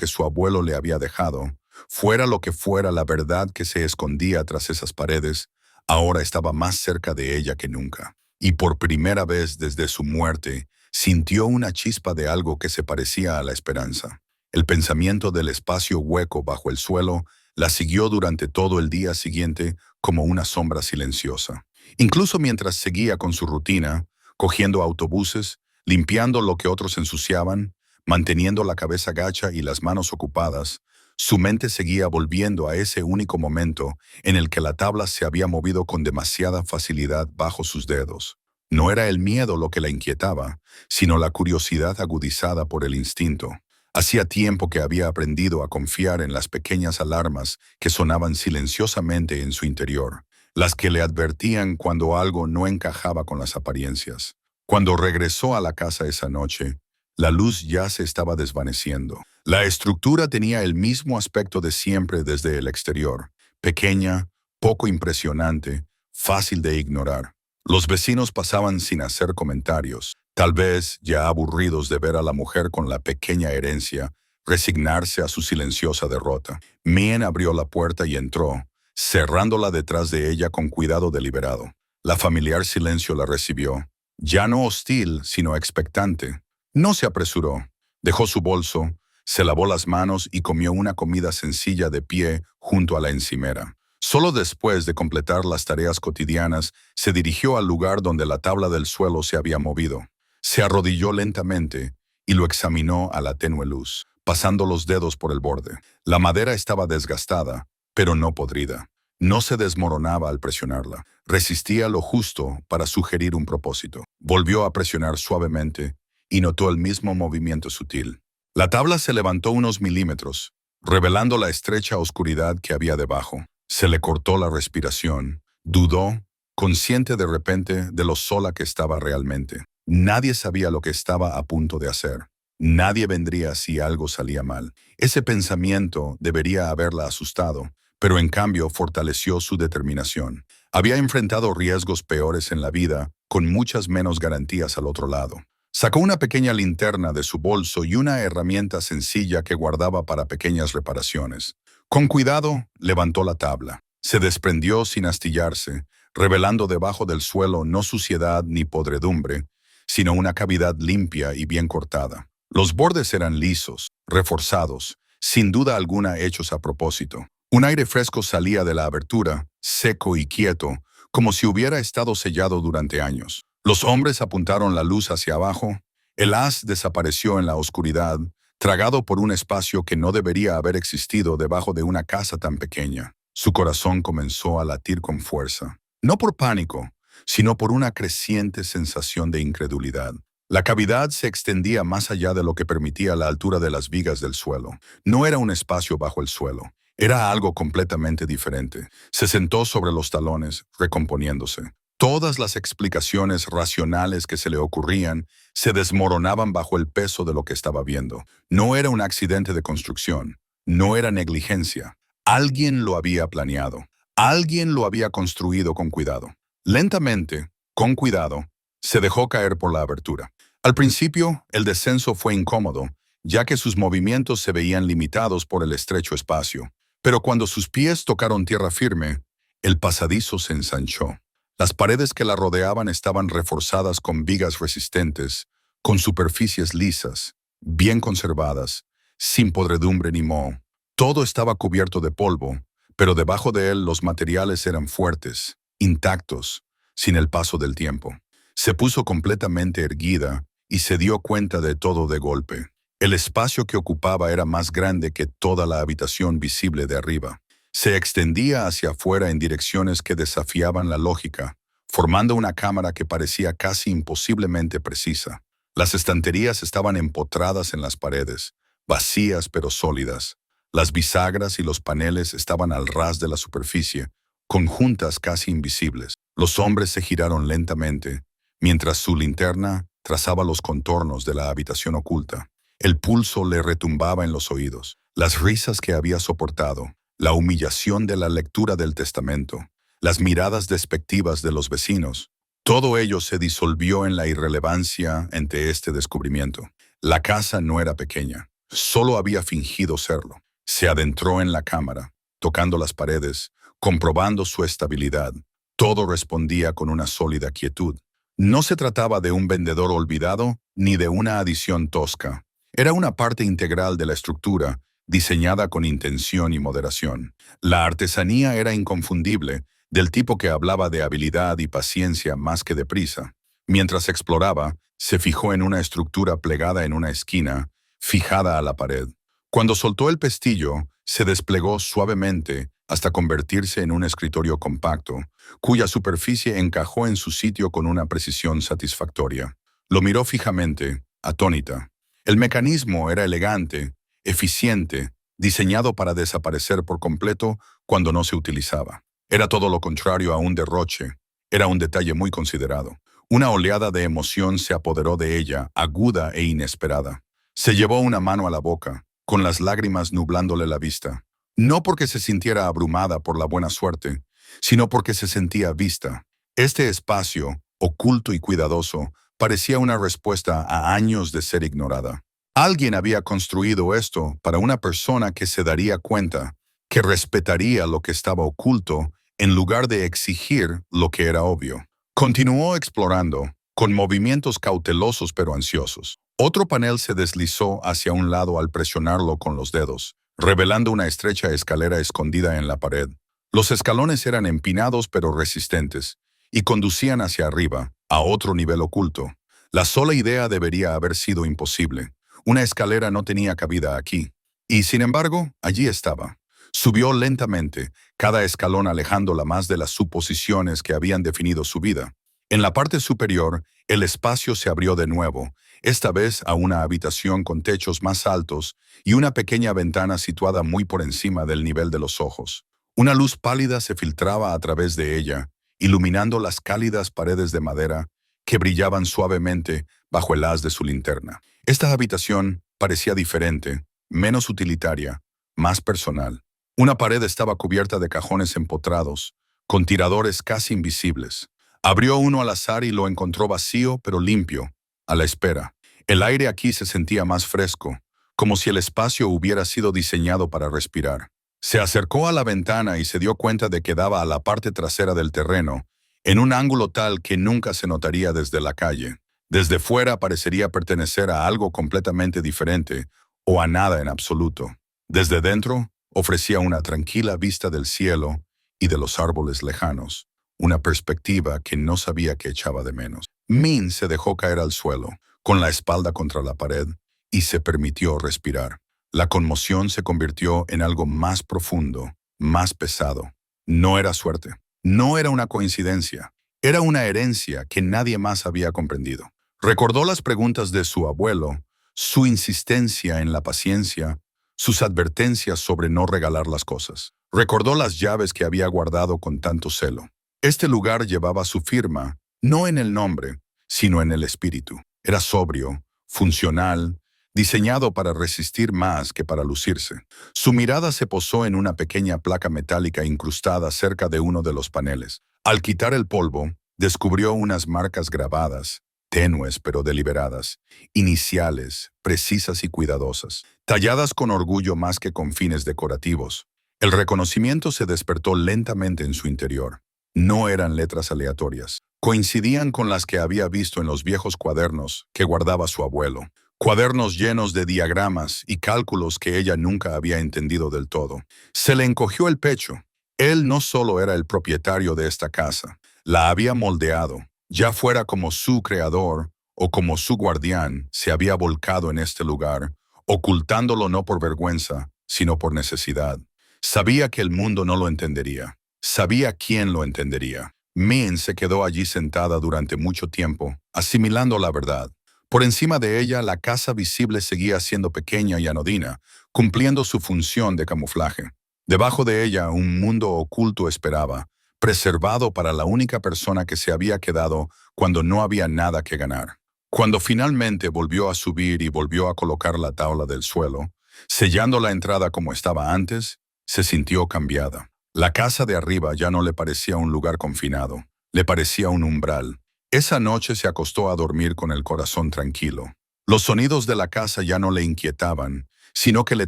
su abuelo le había dejado, fuera lo que fuera la verdad que se escondía tras esas paredes, ahora estaba más cerca de ella que nunca. Y por primera vez desde su muerte, sintió una chispa de algo que se parecía a la esperanza. El pensamiento del espacio hueco bajo el suelo la siguió durante todo el día siguiente como una sombra silenciosa. Incluso mientras seguía con su rutina, cogiendo autobuses, limpiando lo que otros ensuciaban, manteniendo la cabeza gacha y las manos ocupadas, su mente seguía volviendo a ese único momento en el que la tabla se había movido con demasiada facilidad bajo sus dedos. No era el miedo lo que la inquietaba, sino la curiosidad agudizada por el instinto. Hacía tiempo que había aprendido a confiar en las pequeñas alarmas que sonaban silenciosamente en su interior, las que le advertían cuando algo no encajaba con las apariencias. Cuando regresó a la casa esa noche, la luz ya se estaba desvaneciendo. La estructura tenía el mismo aspecto de siempre desde el exterior, pequeña, poco impresionante, fácil de ignorar. Los vecinos pasaban sin hacer comentarios, tal vez ya aburridos de ver a la mujer con la pequeña herencia resignarse a su silenciosa derrota. Mien abrió la puerta y entró, cerrándola detrás de ella con cuidado deliberado. La familiar silencio la recibió, ya no hostil, sino expectante. No se apresuró, dejó su bolso, se lavó las manos y comió una comida sencilla de pie junto a la encimera. Solo después de completar las tareas cotidianas, se dirigió al lugar donde la tabla del suelo se había movido. Se arrodilló lentamente y lo examinó a la tenue luz, pasando los dedos por el borde. La madera estaba desgastada, pero no podrida. No se desmoronaba al presionarla. Resistía lo justo para sugerir un propósito. Volvió a presionar suavemente y notó el mismo movimiento sutil. La tabla se levantó unos milímetros, revelando la estrecha oscuridad que había debajo. Se le cortó la respiración. Dudó, consciente de repente de lo sola que estaba realmente. Nadie sabía lo que estaba a punto de hacer. Nadie vendría si algo salía mal. Ese pensamiento debería haberla asustado, pero en cambio fortaleció su determinación. Había enfrentado riesgos peores en la vida, con muchas menos garantías al otro lado. Sacó una pequeña linterna de su bolso y una herramienta sencilla que guardaba para pequeñas reparaciones. Con cuidado, levantó la tabla. Se desprendió sin astillarse, revelando debajo del suelo no suciedad ni podredumbre, sino una cavidad limpia y bien cortada. Los bordes eran lisos, reforzados, sin duda alguna hechos a propósito. Un aire fresco salía de la abertura, seco y quieto, como si hubiera estado sellado durante años. Los hombres apuntaron la luz hacia abajo, el haz desapareció en la oscuridad, tragado por un espacio que no debería haber existido debajo de una casa tan pequeña. Su corazón comenzó a latir con fuerza, no por pánico, sino por una creciente sensación de incredulidad. La cavidad se extendía más allá de lo que permitía la altura de las vigas del suelo. No era un espacio bajo el suelo, era algo completamente diferente. Se sentó sobre los talones, recomponiéndose. Todas las explicaciones racionales que se le ocurrían se desmoronaban bajo el peso de lo que estaba viendo. No era un accidente de construcción, no era negligencia. Alguien lo había planeado, alguien lo había construido con cuidado. Lentamente, con cuidado, se dejó caer por la abertura. Al principio, el descenso fue incómodo, ya que sus movimientos se veían limitados por el estrecho espacio. Pero cuando sus pies tocaron tierra firme, el pasadizo se ensanchó. Las paredes que la rodeaban estaban reforzadas con vigas resistentes, con superficies lisas, bien conservadas, sin podredumbre ni moho. Todo estaba cubierto de polvo, pero debajo de él los materiales eran fuertes, intactos, sin el paso del tiempo. Se puso completamente erguida y se dio cuenta de todo de golpe. El espacio que ocupaba era más grande que toda la habitación visible de arriba. Se extendía hacia afuera en direcciones que desafiaban la lógica, formando una cámara que parecía casi imposiblemente precisa. Las estanterías estaban empotradas en las paredes, vacías pero sólidas. Las bisagras y los paneles estaban al ras de la superficie, con juntas casi invisibles. Los hombres se giraron lentamente, mientras su linterna trazaba los contornos de la habitación oculta. El pulso le retumbaba en los oídos. Las risas que había soportado, la humillación de la lectura del testamento, las miradas despectivas de los vecinos, todo ello se disolvió en la irrelevancia ante este descubrimiento. La casa no era pequeña, solo había fingido serlo. Se adentró en la cámara, tocando las paredes, comprobando su estabilidad. Todo respondía con una sólida quietud. No se trataba de un vendedor olvidado ni de una adición tosca. Era una parte integral de la estructura, diseñada con intención y moderación. La artesanía era inconfundible, del tipo que hablaba de habilidad y paciencia más que de prisa. Mientras exploraba, se fijó en una estructura plegada en una esquina, fijada a la pared. Cuando soltó el pestillo, se desplegó suavemente hasta convertirse en un escritorio compacto, cuya superficie encajó en su sitio con una precisión satisfactoria. Lo miró fijamente, atónita. El mecanismo era elegante, eficiente, diseñado para desaparecer por completo cuando no se utilizaba. Era todo lo contrario a un derroche. Era un detalle muy considerado. Una oleada de emoción se apoderó de ella, aguda e inesperada. Se llevó una mano a la boca, con las lágrimas nublándole la vista. No porque se sintiera abrumada por la buena suerte, sino porque se sentía vista. Este espacio, oculto y cuidadoso, parecía una respuesta a años de ser ignorada. Alguien había construido esto para una persona que se daría cuenta, que respetaría lo que estaba oculto en lugar de exigir lo que era obvio. Continuó explorando, con movimientos cautelosos pero ansiosos. Otro panel se deslizó hacia un lado al presionarlo con los dedos, revelando una estrecha escalera escondida en la pared. Los escalones eran empinados pero resistentes, y conducían hacia arriba, a otro nivel oculto. La sola idea debería haber sido imposible. Una escalera no tenía cabida aquí. Y, sin embargo, allí estaba. Subió lentamente, cada escalón alejándola más de las suposiciones que habían definido su vida. En la parte superior, el espacio se abrió de nuevo, esta vez a una habitación con techos más altos y una pequeña ventana situada muy por encima del nivel de los ojos. Una luz pálida se filtraba a través de ella, iluminando las cálidas paredes de madera que brillaban suavemente bajo el haz de su linterna. Esta habitación parecía diferente, menos utilitaria, más personal. Una pared estaba cubierta de cajones empotrados, con tiradores casi invisibles. Abrió uno al azar y lo encontró vacío pero limpio, a la espera. El aire aquí se sentía más fresco, como si el espacio hubiera sido diseñado para respirar. Se acercó a la ventana y se dio cuenta de que daba a la parte trasera del terreno, en un ángulo tal que nunca se notaría desde la calle. Desde fuera parecería pertenecer a algo completamente diferente o a nada en absoluto. Desde dentro ofrecía una tranquila vista del cielo y de los árboles lejanos, una perspectiva que no sabía que echaba de menos. Min se dejó caer al suelo, con la espalda contra la pared, y se permitió respirar. La conmoción se convirtió en algo más profundo, más pesado. No era suerte, no era una coincidencia, era una herencia que nadie más había comprendido. Recordó las preguntas de su abuelo, su insistencia en la paciencia, sus advertencias sobre no regalar las cosas. Recordó las llaves que había guardado con tanto celo. Este lugar llevaba su firma, no en el nombre, sino en el espíritu. Era sobrio, funcional, diseñado para resistir más que para lucirse. Su mirada se posó en una pequeña placa metálica incrustada cerca de uno de los paneles. Al quitar el polvo, descubrió unas marcas grabadas, tenues pero deliberadas, iniciales, precisas y cuidadosas, talladas con orgullo más que con fines decorativos. El reconocimiento se despertó lentamente en su interior. No eran letras aleatorias. Coincidían con las que había visto en los viejos cuadernos que guardaba su abuelo. Cuadernos llenos de diagramas y cálculos que ella nunca había entendido del todo. Se le encogió el pecho. Él no solo era el propietario de esta casa, la había moldeado. Ya fuera como su creador o como su guardián, se había volcado en este lugar, ocultándolo no por vergüenza, sino por necesidad. Sabía que el mundo no lo entendería. Sabía quién lo entendería. Min se quedó allí sentada durante mucho tiempo, asimilando la verdad. Por encima de ella, la casa visible seguía siendo pequeña y anodina, cumpliendo su función de camuflaje. Debajo de ella, un mundo oculto esperaba, preservado para la única persona que se había quedado cuando no había nada que ganar. Cuando finalmente volvió a subir y volvió a colocar la tabla del suelo, sellando la entrada como estaba antes, se sintió cambiada. La casa de arriba ya no le parecía un lugar confinado, le parecía un umbral. Esa noche se acostó a dormir con el corazón tranquilo. Los sonidos de la casa ya no le inquietaban, sino que le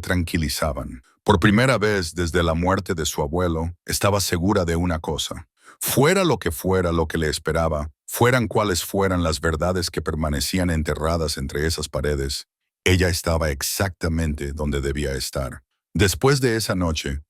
tranquilizaban. Por primera vez desde la muerte de su abuelo, estaba segura de una cosa. Fuera lo que le esperaba, fueran cuales fueran las verdades que permanecían enterradas entre esas paredes, ella estaba exactamente donde debía estar. Después de esa noche,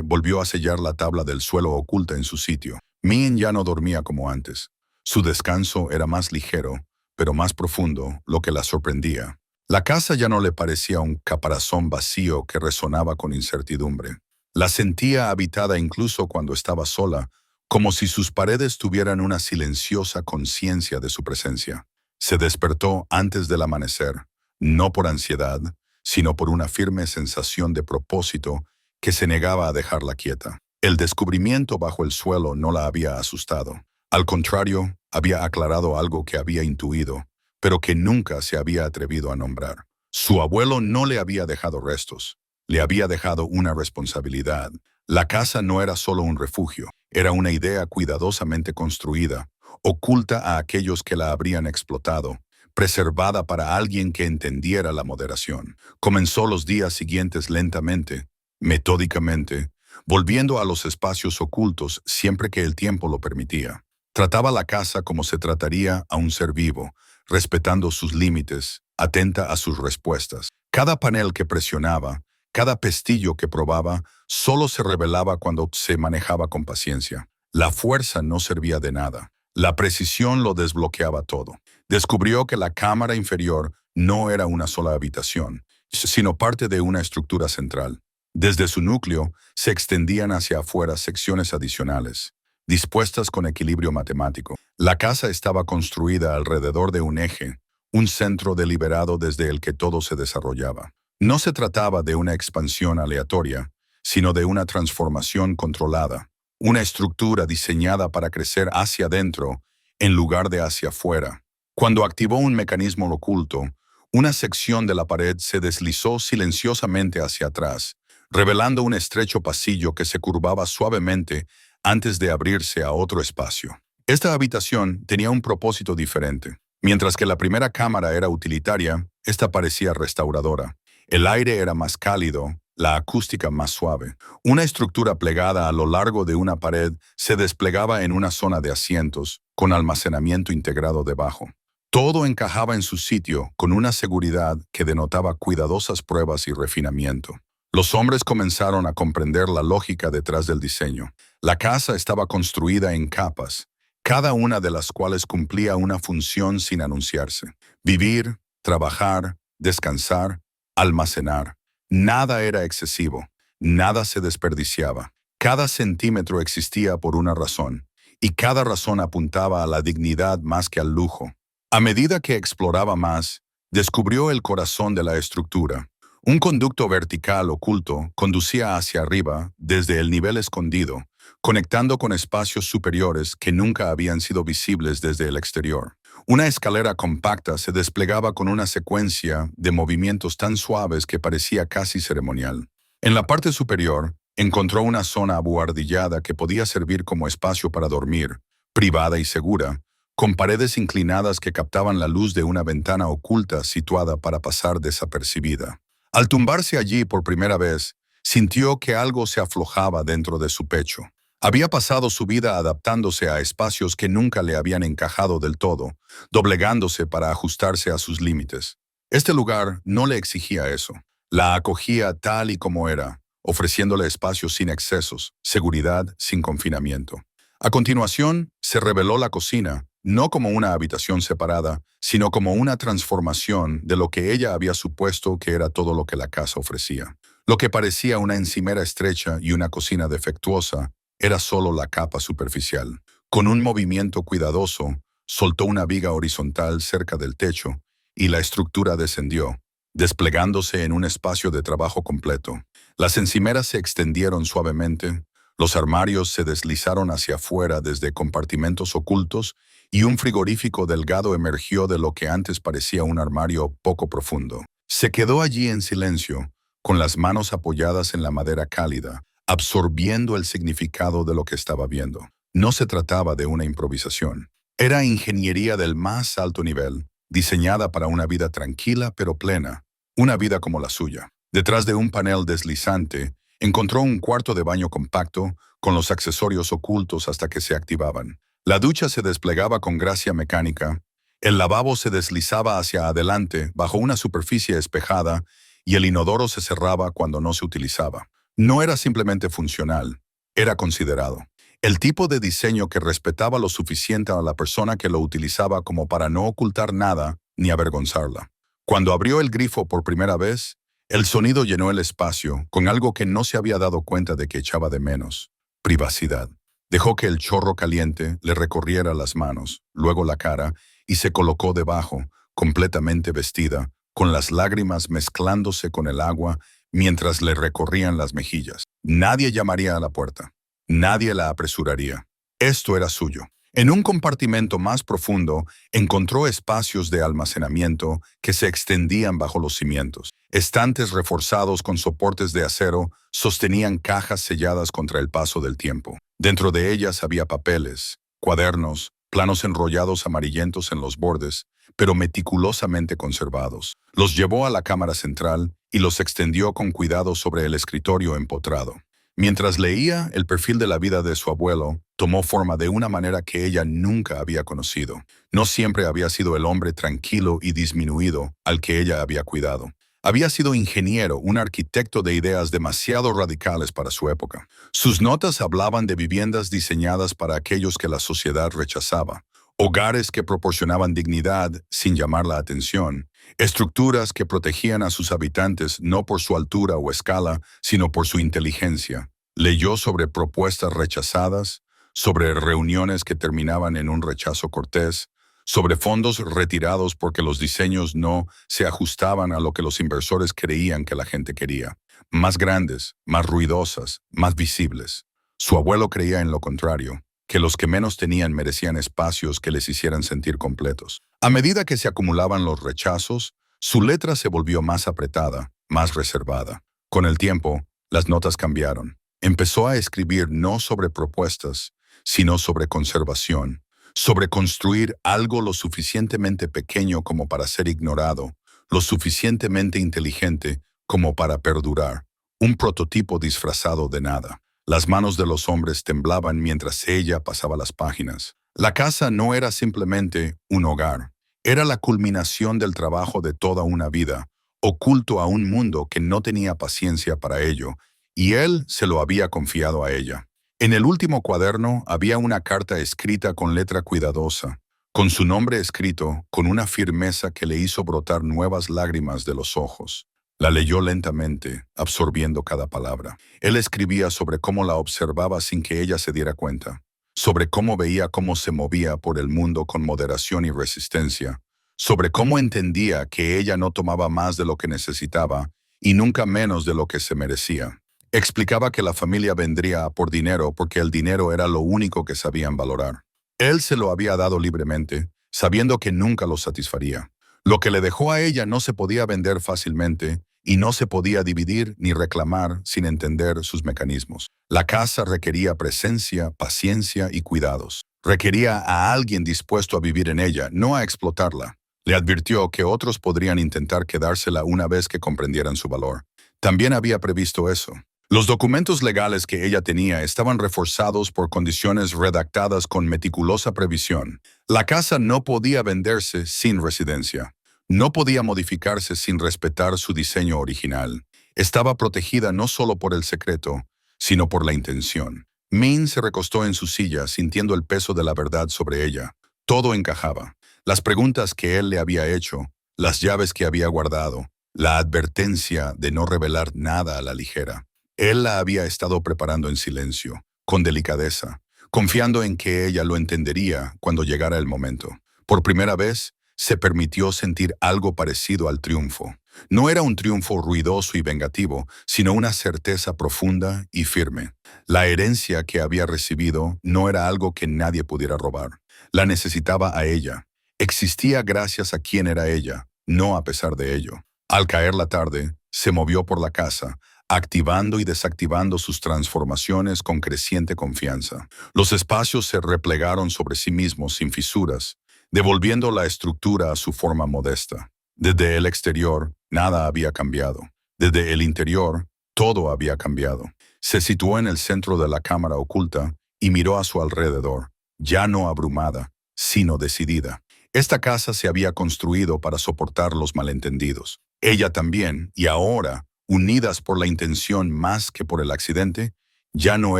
volvió a sellar la tabla del suelo oculta en su sitio. Min ya no dormía como antes. Su descanso era más ligero, pero más profundo, lo que la sorprendía. La casa ya no le parecía un caparazón vacío que resonaba con incertidumbre. La sentía habitada incluso cuando estaba sola, como si sus paredes tuvieran una silenciosa conciencia de su presencia. Se despertó antes del amanecer, no por ansiedad, sino por una firme sensación de propósito que se negaba a dejarla quieta. El descubrimiento bajo el suelo no la había asustado. Al contrario, había aclarado algo que había intuido, pero que nunca se había atrevido a nombrar. Su abuelo no le había dejado restos, le había dejado una responsabilidad. La casa no era solo un refugio, era una idea cuidadosamente construida, oculta a aquellos que la habrían explotado, preservada para alguien que entendiera la moderación. Comenzó los días siguientes lentamente, metódicamente, volviendo a los espacios ocultos siempre que el tiempo lo permitía. Trataba la casa como se trataría a un ser vivo, respetando sus límites, atenta a sus respuestas. Cada panel que presionaba, cada pestillo que probaba, solo se revelaba cuando se manejaba con paciencia. La fuerza no servía de nada. La precisión lo desbloqueaba todo. Descubrió que la cámara inferior no era una sola habitación, sino parte de una estructura central. Desde su núcleo se extendían hacia afuera secciones adicionales, dispuestas con equilibrio matemático. La casa estaba construida alrededor de un eje, un centro deliberado desde el que todo se desarrollaba. No se trataba de una expansión aleatoria, sino de una transformación controlada, una estructura diseñada para crecer hacia adentro en lugar de hacia afuera. Cuando activó un mecanismo oculto, una sección de la pared se deslizó silenciosamente hacia atrás, revelando un estrecho pasillo que se curvaba suavemente antes de abrirse a otro espacio. Esta habitación tenía un propósito diferente. Mientras que la primera cámara era utilitaria, esta parecía restauradora. El aire era más cálido, la acústica más suave. Una estructura plegada a lo largo de una pared se desplegaba en una zona de asientos, con almacenamiento integrado debajo. Todo encajaba en su sitio con una seguridad que denotaba cuidadosas pruebas y refinamiento. Los hombres comenzaron a comprender la lógica detrás del diseño. La casa estaba construida en capas, cada una de las cuales cumplía una función sin anunciarse. Vivir, trabajar, descansar, almacenar. Nada era excesivo, nada se desperdiciaba. Cada centímetro existía por una razón, y cada razón apuntaba a la dignidad más que al lujo. A medida que exploraba más, descubrió el corazón de la estructura. Un conducto vertical oculto conducía hacia arriba desde el nivel escondido, conectando con espacios superiores que nunca habían sido visibles desde el exterior. Una escalera compacta se desplegaba con una secuencia de movimientos tan suaves que parecía casi ceremonial. En la parte superior, encontró una zona abuhardillada que podía servir como espacio para dormir, privada y segura, con paredes inclinadas que captaban la luz de una ventana oculta situada para pasar desapercibida. Al tumbarse allí por primera vez, sintió que algo se aflojaba dentro de su pecho. Había pasado su vida adaptándose a espacios que nunca le habían encajado del todo, doblegándose para ajustarse a sus límites. Este lugar no le exigía eso. La acogía tal y como era, ofreciéndole espacios sin excesos, seguridad sin confinamiento. A continuación, se reveló la cocina, no como una habitación separada, sino como una transformación de lo que ella había supuesto que era todo lo que la casa ofrecía. Lo que parecía una encimera estrecha y una cocina defectuosa era solo la capa superficial. Con un movimiento cuidadoso, soltó una viga horizontal cerca del techo y la estructura descendió, desplegándose en un espacio de trabajo completo. Las encimeras se extendieron suavemente, los armarios se deslizaron hacia afuera desde compartimentos ocultos y un frigorífico delgado emergió de lo que antes parecía un armario poco profundo. Se quedó allí en silencio, con las manos apoyadas en la madera cálida, absorbiendo el significado de lo que estaba viendo. No se trataba de una improvisación. Era ingeniería del más alto nivel, diseñada para una vida tranquila pero plena, una vida como la suya. Detrás de un panel deslizante, encontró un cuarto de baño compacto, con los accesorios ocultos hasta que se activaban. La ducha se desplegaba con gracia mecánica, el lavabo se deslizaba hacia adelante bajo una superficie espejada y el inodoro se cerraba cuando no se utilizaba. No era simplemente funcional, era considerado. El tipo de diseño que respetaba lo suficiente a la persona que lo utilizaba como para no ocultar nada ni avergonzarla. Cuando abrió el grifo por primera vez, el sonido llenó el espacio con algo que no se había dado cuenta de que echaba de menos: privacidad. Dejó que el chorro caliente le recorriera las manos, luego la cara, y se colocó debajo, completamente vestida, con las lágrimas mezclándose con el agua mientras le recorrían las mejillas. Nadie llamaría a la puerta. Nadie la apresuraría. Esto era suyo. En un compartimento más profundo, encontró espacios de almacenamiento que se extendían bajo los cimientos. Estantes reforzados con soportes de acero sostenían cajas selladas contra el paso del tiempo. Dentro de ellas había papeles, cuadernos, planos enrollados amarillentos en los bordes, pero meticulosamente conservados. Los llevó a la cámara central y los extendió con cuidado sobre el escritorio empotrado. Mientras leía, el perfil de la vida de su abuelo tomó forma de una manera que ella nunca había conocido. No siempre había sido el hombre tranquilo y disminuido al que ella había cuidado. Había sido ingeniero, un arquitecto de ideas demasiado radicales para su época. Sus notas hablaban de viviendas diseñadas para aquellos que la sociedad rechazaba, hogares que proporcionaban dignidad sin llamar la atención, estructuras que protegían a sus habitantes no por su altura o escala, sino por su inteligencia. Leyó sobre propuestas rechazadas, sobre reuniones que terminaban en un rechazo cortés, sobre fondos retirados porque los diseños no se ajustaban a lo que los inversores creían que la gente quería. Más grandes, más ruidosas, más visibles. Su abuelo creía en lo contrario, que los que menos tenían merecían espacios que les hicieran sentir completos. A medida que se acumulaban los rechazos, su letra se volvió más apretada, más reservada. Con el tiempo, las notas cambiaron. Empezó a escribir no sobre propuestas, sino sobre conservación, sobre construir algo lo suficientemente pequeño como para ser ignorado, lo suficientemente inteligente como para perdurar, un prototipo disfrazado de nada. Las manos de los hombres temblaban mientras ella pasaba las páginas. La casa no era simplemente un hogar, era la culminación del trabajo de toda una vida, oculto a un mundo que no tenía paciencia para ello, y él se lo había confiado a ella. En el último cuaderno había una carta escrita con letra cuidadosa, con su nombre escrito con una firmeza que le hizo brotar nuevas lágrimas de los ojos. La leyó lentamente, absorbiendo cada palabra. Él escribía sobre cómo la observaba sin que ella se diera cuenta, sobre cómo veía cómo se movía por el mundo con moderación y resistencia, sobre cómo entendía que ella no tomaba más de lo que necesitaba y nunca menos de lo que se merecía. Explicaba que la familia vendría a por dinero porque el dinero era lo único que sabían valorar. Él se lo había dado libremente, sabiendo que nunca lo satisfaría. Lo que le dejó a ella no se podía vender fácilmente y no se podía dividir ni reclamar sin entender sus mecanismos. La casa requería presencia, paciencia y cuidados. Requería a alguien dispuesto a vivir en ella, no a explotarla. Le advirtió que otros podrían intentar quedársela una vez que comprendieran su valor. También había previsto eso. Los documentos legales que ella tenía estaban reforzados por condiciones redactadas con meticulosa previsión. La casa no podía venderse sin residencia. No podía modificarse sin respetar su diseño original. Estaba protegida no solo por el secreto, sino por la intención. Min se recostó en su silla, sintiendo el peso de la verdad sobre ella. Todo encajaba. Las preguntas que él le había hecho, las llaves que había guardado, la advertencia de no revelar nada a la ligera. Él la había estado preparando en silencio, con delicadeza, confiando en que ella lo entendería cuando llegara el momento. Por primera vez, se permitió sentir algo parecido al triunfo. No era un triunfo ruidoso y vengativo, sino una certeza profunda y firme. La herencia que había recibido no era algo que nadie pudiera robar. La necesitaba a ella. Existía gracias a quien era ella, no a pesar de ello. Al caer la tarde, se movió por la casa, activando y desactivando sus transformaciones con creciente confianza. Los espacios se replegaron sobre sí mismos sin fisuras, devolviendo la estructura a su forma modesta. Desde el exterior, nada había cambiado. Desde el interior, todo había cambiado. Se situó en el centro de la cámara oculta y miró a su alrededor, ya no abrumada, sino decidida. Esta casa se había construido para soportar los malentendidos. Ella también, y ahora, unidas por la intención más que por el accidente, ya no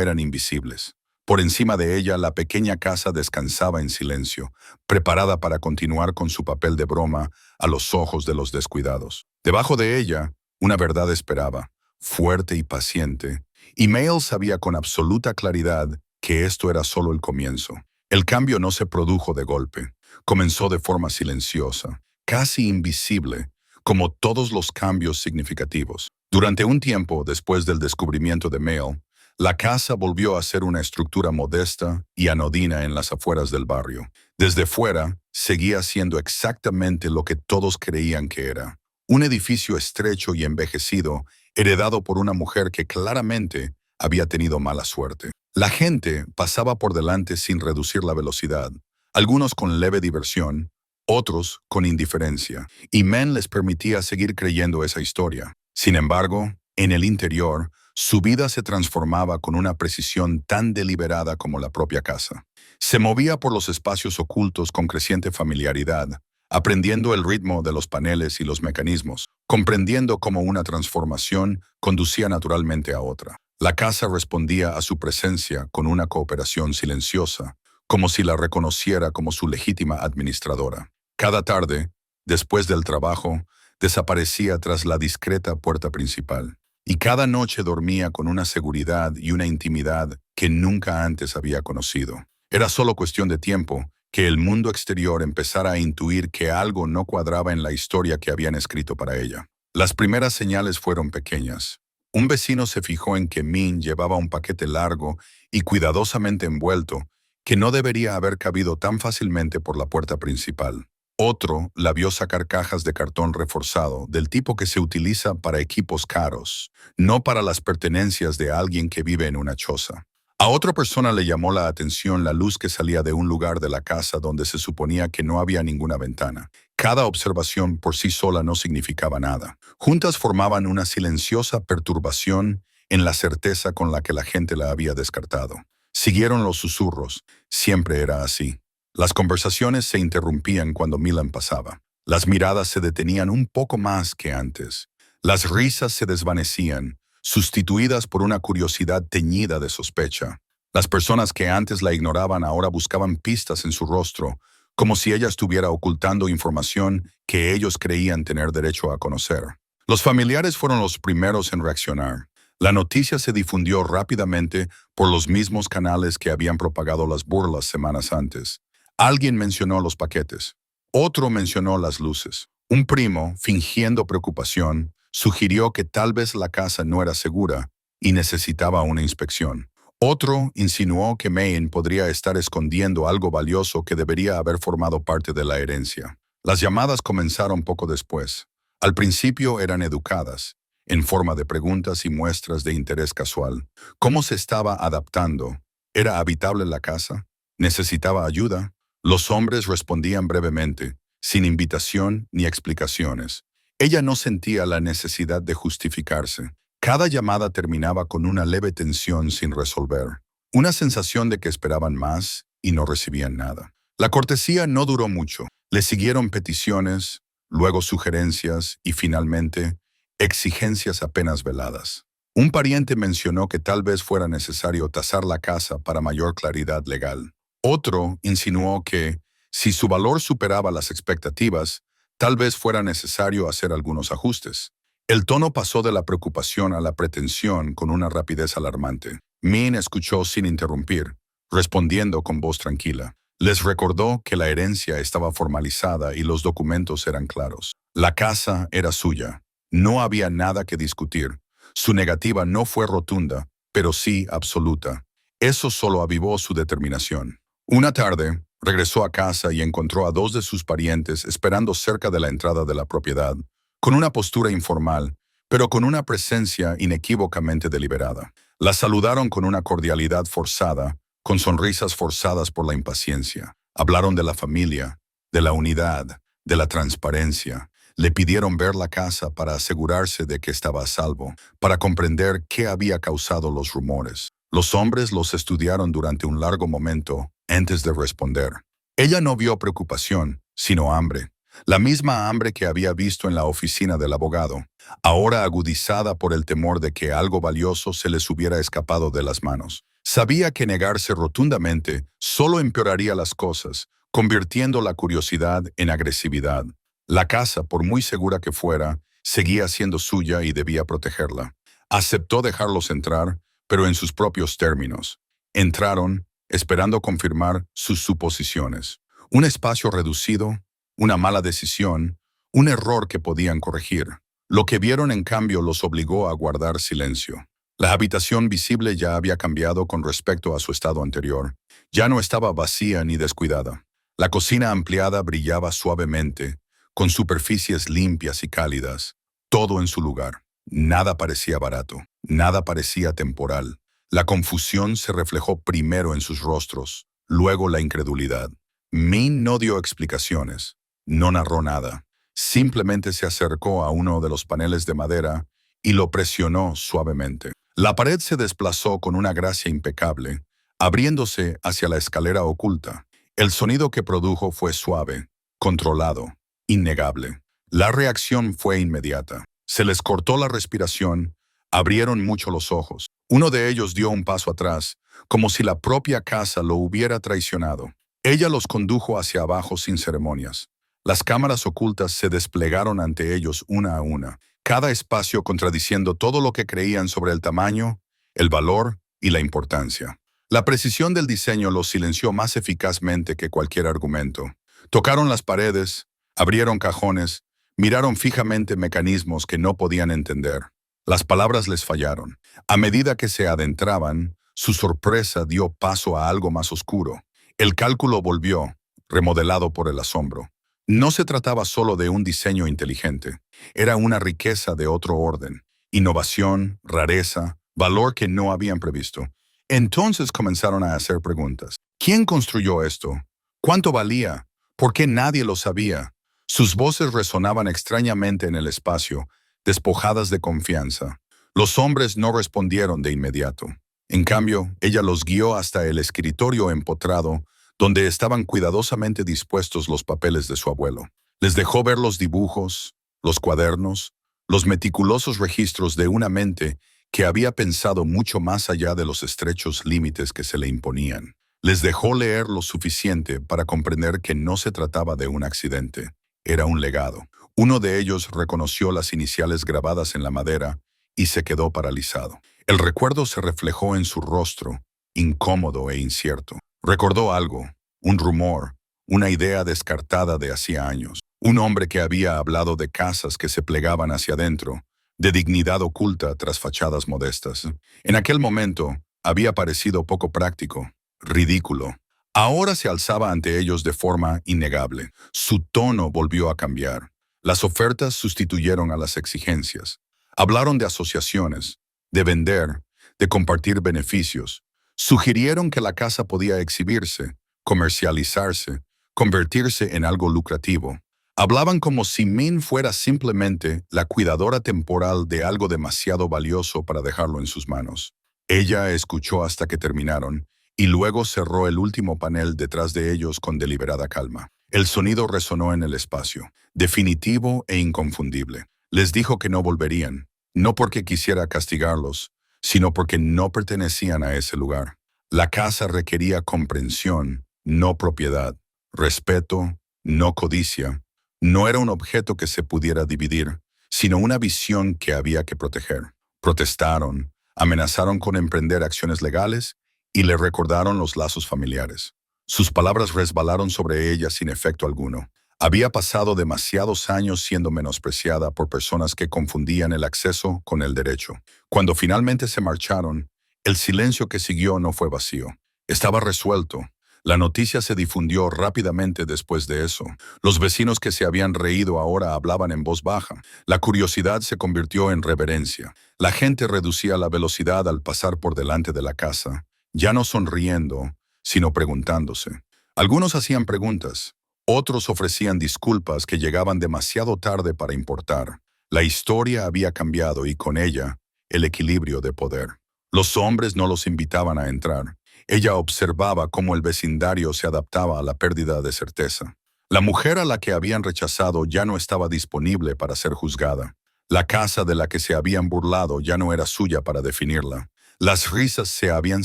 eran invisibles. Por encima de ella, la pequeña casa descansaba en silencio, preparada para continuar con su papel de broma a los ojos de los descuidados. Debajo de ella, una verdad esperaba, fuerte y paciente, y Mail sabía con absoluta claridad que esto era solo el comienzo. El cambio no se produjo de golpe. Comenzó de forma silenciosa, casi invisible, como todos los cambios significativos. Durante un tiempo después del descubrimiento de Mail, la casa volvió a ser una estructura modesta y anodina en las afueras del barrio. Desde fuera, seguía siendo exactamente lo que todos creían que era. Un edificio estrecho y envejecido, heredado por una mujer que claramente había tenido mala suerte. La gente pasaba por delante sin reducir la velocidad, algunos con leve diversión, otros con indiferencia, y Men les permitía seguir creyendo esa historia. Sin embargo, en el interior, su vida se transformaba con una precisión tan deliberada como la propia casa. Se movía por los espacios ocultos con creciente familiaridad, aprendiendo el ritmo de los paneles y los mecanismos, comprendiendo cómo una transformación conducía naturalmente a otra. La casa respondía a su presencia con una cooperación silenciosa, como si la reconociera como su legítima administradora. Cada tarde, después del trabajo, desaparecía tras la discreta puerta principal, y cada noche dormía con una seguridad y una intimidad que nunca antes había conocido. Era solo cuestión de tiempo que el mundo exterior empezara a intuir que algo no cuadraba en la historia que habían escrito para ella. Las primeras señales fueron pequeñas. Un vecino se fijó en que Min llevaba un paquete largo y cuidadosamente envuelto que no debería haber cabido tan fácilmente por la puerta principal. Otro la vio sacar cajas de cartón reforzado, del tipo que se utiliza para equipos caros, no para las pertenencias de alguien que vive en una choza. A otra persona le llamó la atención la luz que salía de un lugar de la casa donde se suponía que no había ninguna ventana. Cada observación por sí sola no significaba nada. Juntas formaban una silenciosa perturbación en la certeza con la que la gente la había descartado. Siguieron los susurros. Siempre era así. Las conversaciones se interrumpían cuando Milan pasaba. Las miradas se detenían un poco más que antes. Las risas se desvanecían, sustituidas por una curiosidad teñida de sospecha. Las personas que antes la ignoraban ahora buscaban pistas en su rostro, como si ella estuviera ocultando información que ellos creían tener derecho a conocer. Los familiares fueron los primeros en reaccionar. La noticia se difundió rápidamente por los mismos canales que habían propagado las burlas semanas antes. Alguien mencionó los paquetes. Otro mencionó las luces. Un primo, fingiendo preocupación, sugirió que tal vez la casa no era segura y necesitaba una inspección. Otro insinuó que Maine podría estar escondiendo algo valioso que debería haber formado parte de la herencia. Las llamadas comenzaron poco después. Al principio eran educadas, en forma de preguntas y muestras de interés casual. ¿Cómo se estaba adaptando? ¿Era habitable la casa? ¿Necesitaba ayuda? Los hombres respondían brevemente, sin invitación ni explicaciones. Ella no sentía la necesidad de justificarse. Cada llamada terminaba con una leve tensión sin resolver, una sensación de que esperaban más y no recibían nada. La cortesía no duró mucho. Le siguieron peticiones, luego sugerencias y finalmente exigencias apenas veladas. Un pariente mencionó que tal vez fuera necesario tasar la casa para mayor claridad legal. Otro insinuó que, si su valor superaba las expectativas, tal vez fuera necesario hacer algunos ajustes. El tono pasó de la preocupación a la pretensión con una rapidez alarmante. Min escuchó sin interrumpir, respondiendo con voz tranquila. Les recordó que la herencia estaba formalizada y los documentos eran claros. La casa era suya. No había nada que discutir. Su negativa no fue rotunda, pero sí absoluta. Eso solo avivó su determinación. Una tarde, regresó a casa y encontró a dos de sus parientes esperando cerca de la entrada de la propiedad, con una postura informal, pero con una presencia inequívocamente deliberada. La saludaron con una cordialidad forzada, con sonrisas forzadas por la impaciencia. Hablaron de la familia, de la unidad, de la transparencia. Le pidieron ver la casa para asegurarse de que estaba a salvo, para comprender qué había causado los rumores. Los hombres los estudiaron durante un largo momento antes de responder. Ella no vio preocupación, sino hambre. La misma hambre que había visto en la oficina del abogado, ahora agudizada por el temor de que algo valioso se les hubiera escapado de las manos. Sabía que negarse rotundamente solo empeoraría las cosas, convirtiendo la curiosidad en agresividad. La casa, por muy segura que fuera, seguía siendo suya y debía protegerla. Aceptó dejarlos entrar, pero en sus propios términos. Entraron, esperando confirmar sus suposiciones. Un espacio reducido, una mala decisión, un error que podían corregir. Lo que vieron, en cambio, los obligó a guardar silencio. La habitación visible ya había cambiado con respecto a su estado anterior. Ya no estaba vacía ni descuidada. La cocina ampliada brillaba suavemente, con superficies limpias y cálidas, todo en su lugar. Nada parecía barato, nada parecía temporal. La confusión se reflejó primero en sus rostros, luego la incredulidad. Min no dio explicaciones. No narró nada. Simplemente se acercó a uno de los paneles de madera y lo presionó suavemente. La pared se desplazó con una gracia impecable, abriéndose hacia la escalera oculta. El sonido que produjo fue suave, controlado, innegable. La reacción fue inmediata. Se les cortó la respiración, abrieron mucho los ojos. Uno de ellos dio un paso atrás, como si la propia casa lo hubiera traicionado. Ella los condujo hacia abajo sin ceremonias. Las cámaras ocultas se desplegaron ante ellos una a una, cada espacio contradiciendo todo lo que creían sobre el tamaño, el valor y la importancia. La precisión del diseño los silenció más eficazmente que cualquier argumento. Tocaron las paredes, abrieron cajones, miraron fijamente mecanismos que no podían entender. Las palabras les fallaron. A medida que se adentraban, su sorpresa dio paso a algo más oscuro. El cálculo volvió, remodelado por el asombro. No se trataba solo de un diseño inteligente. Era una riqueza de otro orden. Innovación, rareza, valor que no habían previsto. Entonces comenzaron a hacer preguntas. ¿Quién construyó esto? ¿Cuánto valía? ¿Por qué nadie lo sabía? Sus voces resonaban extrañamente en el espacio, despojadas de confianza. Los hombres no respondieron de inmediato. En cambio, ella los guió hasta el escritorio empotrado, donde estaban cuidadosamente dispuestos los papeles de su abuelo. Les dejó ver los dibujos, los cuadernos, los meticulosos registros de una mente que había pensado mucho más allá de los estrechos límites que se le imponían. Les dejó leer lo suficiente para comprender que no se trataba de un accidente, era un legado. Uno de ellos reconoció las iniciales grabadas en la madera y se quedó paralizado. El recuerdo se reflejó en su rostro, incómodo e incierto. Recordó algo, un rumor, una idea descartada de hacía años. Un hombre que había hablado de casas que se plegaban hacia adentro, de dignidad oculta tras fachadas modestas. En aquel momento había parecido poco práctico, ridículo. Ahora se alzaba ante ellos de forma innegable. Su tono volvió a cambiar. Las ofertas sustituyeron a las exigencias. Hablaron de asociaciones, de vender, de compartir beneficios. Sugirieron que la casa podía exhibirse, comercializarse, convertirse en algo lucrativo. Hablaban como si Min fuera simplemente la cuidadora temporal de algo demasiado valioso para dejarlo en sus manos. Ella escuchó hasta que terminaron y luego cerró el último panel detrás de ellos con deliberada calma. El sonido resonó en el espacio, definitivo e inconfundible. Les dijo que no volverían, no porque quisiera castigarlos, sino porque no pertenecían a ese lugar. La casa requería comprensión, no propiedad, respeto, no codicia. No era un objeto que se pudiera dividir, sino una visión que había que proteger. Protestaron, amenazaron con emprender acciones legales y le recordaron los lazos familiares. Sus palabras resbalaron sobre ella sin efecto alguno. Había pasado demasiados años siendo menospreciada por personas que confundían el acceso con el derecho. Cuando finalmente se marcharon, el silencio que siguió no fue vacío. Estaba resuelto. La noticia se difundió rápidamente después de eso. Los vecinos que se habían reído ahora hablaban en voz baja. La curiosidad se convirtió en reverencia. La gente reducía la velocidad al pasar por delante de la casa, ya no sonriendo, sino preguntándose. Algunos hacían preguntas, otros ofrecían disculpas que llegaban demasiado tarde para importar. La historia había cambiado y con ella, el equilibrio de poder. Los hombres no los invitaban a entrar. Ella observaba cómo el vecindario se adaptaba a la pérdida de certeza. La mujer a la que habían rechazado ya no estaba disponible para ser juzgada. La casa de la que se habían burlado ya no era suya para definirla. Las risas se habían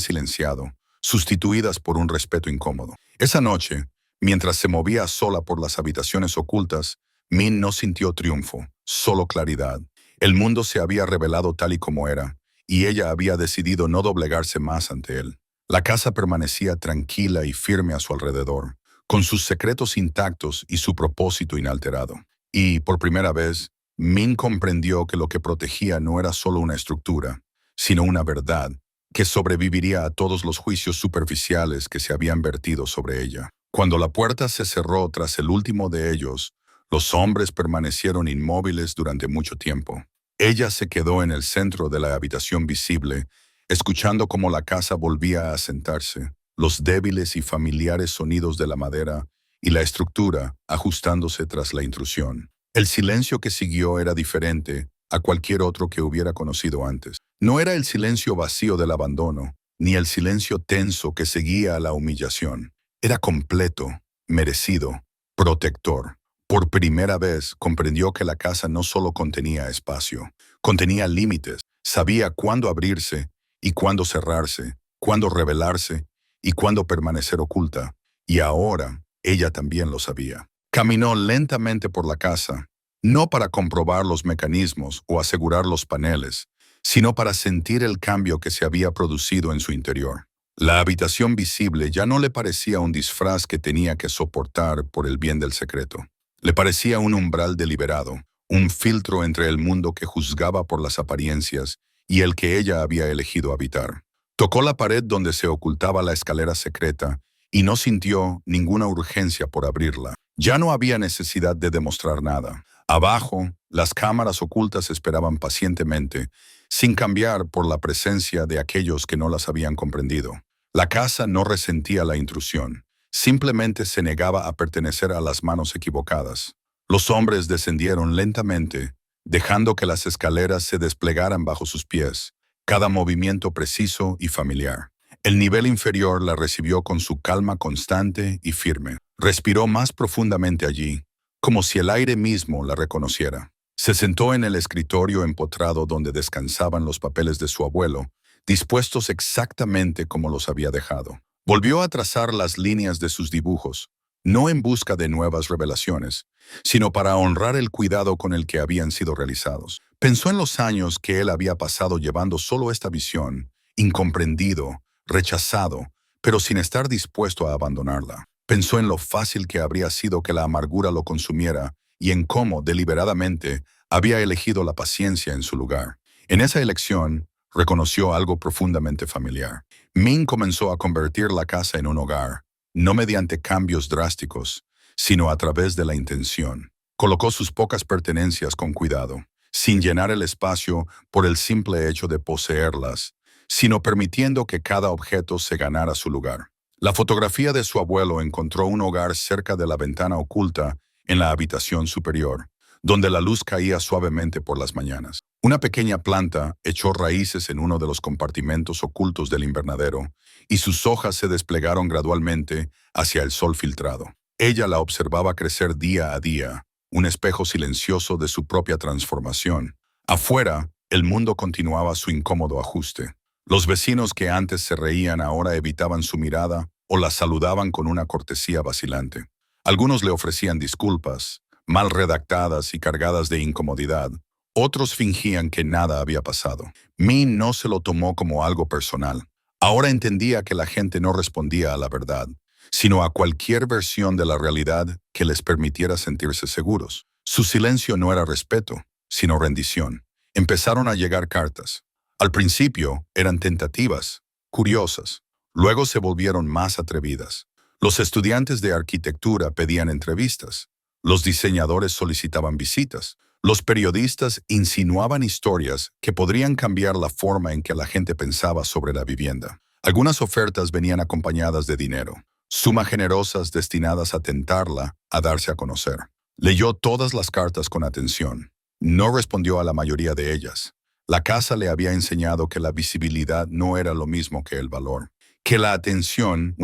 silenciado, sustituidas por un respeto incómodo. Esa noche, mientras se movía sola por las habitaciones ocultas, Min no sintió triunfo, solo claridad. El mundo se había revelado tal y como era, y ella había decidido no doblegarse más ante él. La casa permanecía tranquila y firme a su alrededor, con sus secretos intactos y su propósito inalterado. Y, por primera vez, Min comprendió que lo que protegía no era solo una estructura, sino una verdad que sobreviviría a todos los juicios superficiales que se habían vertido sobre ella. Cuando la puerta se cerró tras el último de ellos, los hombres permanecieron inmóviles durante mucho tiempo. Ella se quedó en el centro de la habitación visible, escuchando cómo la casa volvía a sentarse, los débiles y familiares sonidos de la madera y la estructura ajustándose tras la intrusión. El silencio que siguió era diferente a cualquier otro que hubiera conocido antes. No era el silencio vacío del abandono, ni el silencio tenso que seguía a la humillación. Era completo, merecido, protector. Por primera vez comprendió que la casa no solo contenía espacio, contenía límites, sabía cuándo abrirse y cuándo cerrarse, cuándo revelarse y cuándo permanecer oculta. Y ahora ella también lo sabía. Caminó lentamente por la casa, no para comprobar los mecanismos o asegurar los paneles, sino para sentir el cambio que se había producido en su interior. La habitación visible ya no le parecía un disfraz que tenía que soportar por el bien del secreto. Le parecía un umbral deliberado, un filtro entre el mundo que juzgaba por las apariencias y el que ella había elegido habitar. Tocó la pared donde se ocultaba la escalera secreta y no sintió ninguna urgencia por abrirla. Ya no había necesidad de demostrar nada. Abajo, las cámaras ocultas esperaban pacientemente, sin cambiar por la presencia de aquellos que no las habían comprendido. La casa no resentía la intrusión, simplemente se negaba a pertenecer a las manos equivocadas. Los hombres descendieron lentamente, dejando que las escaleras se desplegaran bajo sus pies, cada movimiento preciso y familiar. El nivel inferior la recibió con su calma constante y firme. Respiró más profundamente allí, como si el aire mismo la reconociera. Se sentó en el escritorio empotrado donde descansaban los papeles de su abuelo, dispuestos exactamente como los había dejado. Volvió a trazar las líneas de sus dibujos, no en busca de nuevas revelaciones, sino para honrar el cuidado con el que habían sido realizados. Pensó en los años que él había pasado llevando solo esta visión, incomprendido, rechazado, pero sin estar dispuesto a abandonarla. Pensó en lo fácil que habría sido que la amargura lo consumiera y en cómo, deliberadamente, había elegido la paciencia en su lugar. En esa elección, reconoció algo profundamente familiar. Min comenzó a convertir la casa en un hogar, no mediante cambios drásticos, sino a través de la intención. Colocó sus pocas pertenencias con cuidado, sin llenar el espacio por el simple hecho de poseerlas, sino permitiendo que cada objeto se ganara su lugar. La fotografía de su abuelo encontró un hogar cerca de la ventana oculta en la habitación superior, donde la luz caía suavemente por las mañanas. Una pequeña planta echó raíces en uno de los compartimentos ocultos del invernadero, y sus hojas se desplegaron gradualmente hacia el sol filtrado. Ella la observaba crecer día a día, un espejo silencioso de su propia transformación. Afuera, el mundo continuaba su incómodo ajuste. Los vecinos que antes se reían ahora evitaban su mirada o la saludaban con una cortesía vacilante. Algunos le ofrecían disculpas, mal redactadas y cargadas de incomodidad. Otros fingían que nada había pasado. Min no se lo tomó como algo personal. Ahora entendía que la gente no respondía a la verdad, sino a cualquier versión de la realidad que les permitiera sentirse seguros. Su silencio no era respeto, sino rendición. Empezaron a llegar cartas. Al principio eran tentativas, curiosas. Luego se volvieron más atrevidas. Los estudiantes de arquitectura pedían entrevistas. Los diseñadores solicitaban visitas. Los periodistas insinuaban historias que podrían cambiar la forma en que la gente pensaba sobre la vivienda. Algunas ofertas venían acompañadas de dinero, sumas generosas destinadas a tentarla a darse a conocer. Leyó todas las cartas con atención. No respondió a la mayoría de ellas. La casa le había enseñado que la visibilidad no era lo mismo que el valor, que la atención,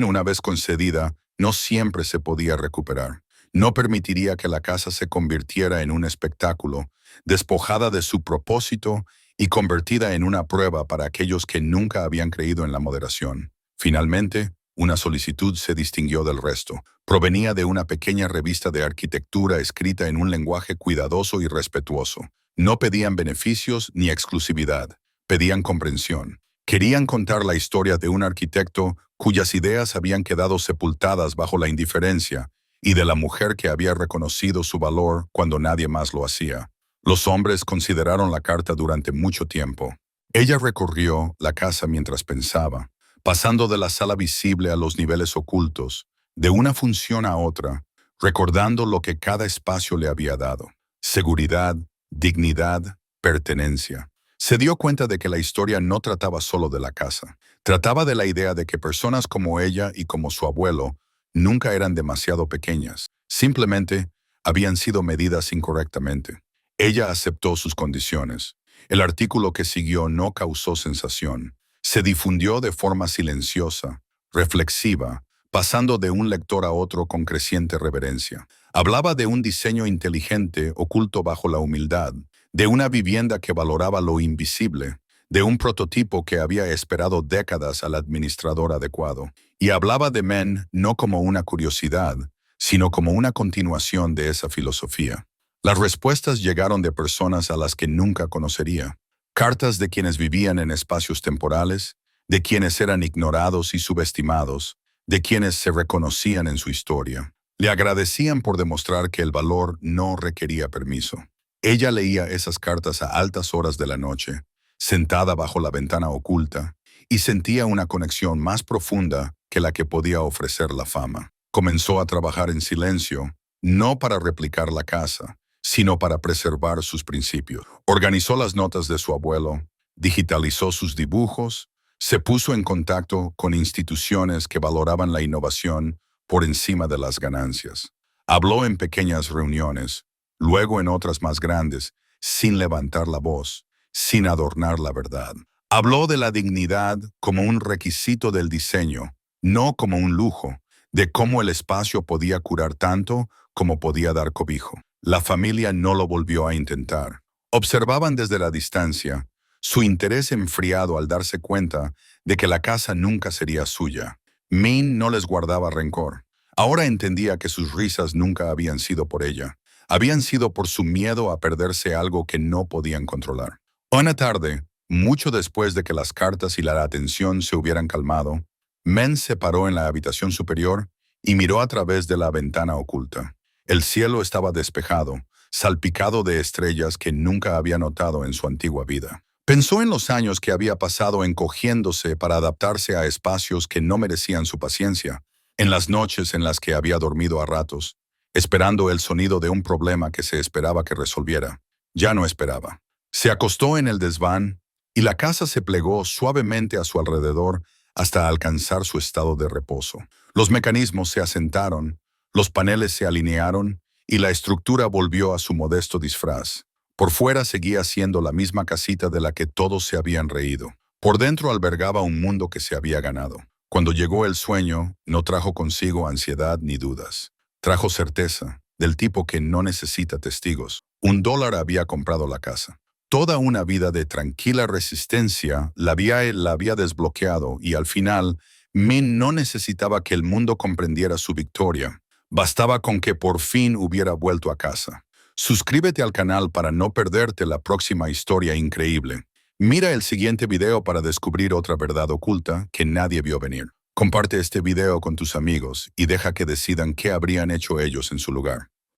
una vez concedida, no siempre se podía recuperar. No permitiría que la casa se convirtiera en un espectáculo, despojada de su propósito y convertida en una prueba para aquellos que nunca habían creído en la moderación. Finalmente, una solicitud se distinguió del resto. Provenía de una pequeña revista de arquitectura escrita en un lenguaje cuidadoso y respetuoso. No pedían beneficios ni exclusividad, pedían comprensión. Querían contar la historia de un arquitecto cuyas ideas habían quedado sepultadas bajo la indiferencia y de la mujer que había reconocido su valor cuando nadie más lo hacía. Los hombres consideraron la carta durante mucho tiempo. Ella recorrió la casa mientras pensaba, pasando de la sala visible a los niveles ocultos, de una función a otra, recordando lo que cada espacio le había dado: seguridad, dignidad, pertenencia. Se dio cuenta de que la historia no trataba solo de la casa. Trataba de la idea de que personas como ella y como su abuelo nunca eran demasiado pequeñas. Simplemente habían sido medidas incorrectamente. Ella aceptó sus condiciones. El artículo que siguió no causó sensación. Se difundió de forma silenciosa, reflexiva, pasando de un lector a otro con creciente reverencia. Hablaba de un diseño inteligente oculto bajo la humildad, de una vivienda que valoraba lo invisible, de un prototipo que había esperado décadas al administrador adecuado. Y hablaba de Men no como una curiosidad, sino como una continuación de esa filosofía. Las respuestas llegaron de personas a las que nunca conocería. Cartas de quienes vivían en espacios temporales, de quienes eran ignorados y subestimados, de quienes se reconocían en su historia. Le agradecían por demostrar que el valor no requería permiso. Ella leía esas cartas a altas horas de la noche, sentada bajo la ventana oculta, y sentía una conexión más profunda que la que podía ofrecer la fama. Comenzó a trabajar en silencio, no para replicar la casa, sino para preservar sus principios. Organizó las notas de su abuelo, digitalizó sus dibujos, se puso en contacto con instituciones que valoraban la innovación por encima de las ganancias. Habló en pequeñas reuniones, luego en otras más grandes, sin levantar la voz, sin adornar la verdad. Habló de la dignidad como un requisito del diseño, no como un lujo, de cómo el espacio podía curar tanto como podía dar cobijo. La familia no lo volvió a intentar. Observaban desde la distancia, su interés enfriado al darse cuenta de que la casa nunca sería suya. Min no les guardaba rencor. Ahora entendía que sus risas nunca habían sido por ella. Habían sido por su miedo a perderse algo que no podían controlar. Una tarde, mucho después de que las cartas y la atención se hubieran calmado, Men se paró en la habitación superior y miró a través de la ventana oculta. El cielo estaba despejado, salpicado de estrellas que nunca había notado en su antigua vida. Pensó en los años que había pasado encogiéndose para adaptarse a espacios que no merecían su paciencia, en las noches en las que había dormido a ratos, esperando el sonido de un problema que se esperaba que resolviera. Ya no esperaba. Se acostó en el desván y la casa se plegó suavemente a su alrededor hasta alcanzar su estado de reposo. Los mecanismos se asentaron, los paneles se alinearon y la estructura volvió a su modesto disfraz. Por fuera seguía siendo la misma casita de la que todos se habían reído. Por dentro albergaba un mundo que se había ganado. Cuando llegó el sueño, no trajo consigo ansiedad ni dudas. Trajo certeza, del tipo que no necesita testigos. $1 había comprado la casa. Toda una vida de tranquila resistencia la había desbloqueado y al final, Min no necesitaba que el mundo comprendiera su victoria. Bastaba con que por fin hubiera vuelto a casa. Suscríbete al canal para no perderte la próxima historia increíble. Mira el siguiente video para descubrir otra verdad oculta que nadie vio venir. Comparte este video con tus amigos y deja que decidan qué habrían hecho ellos en su lugar.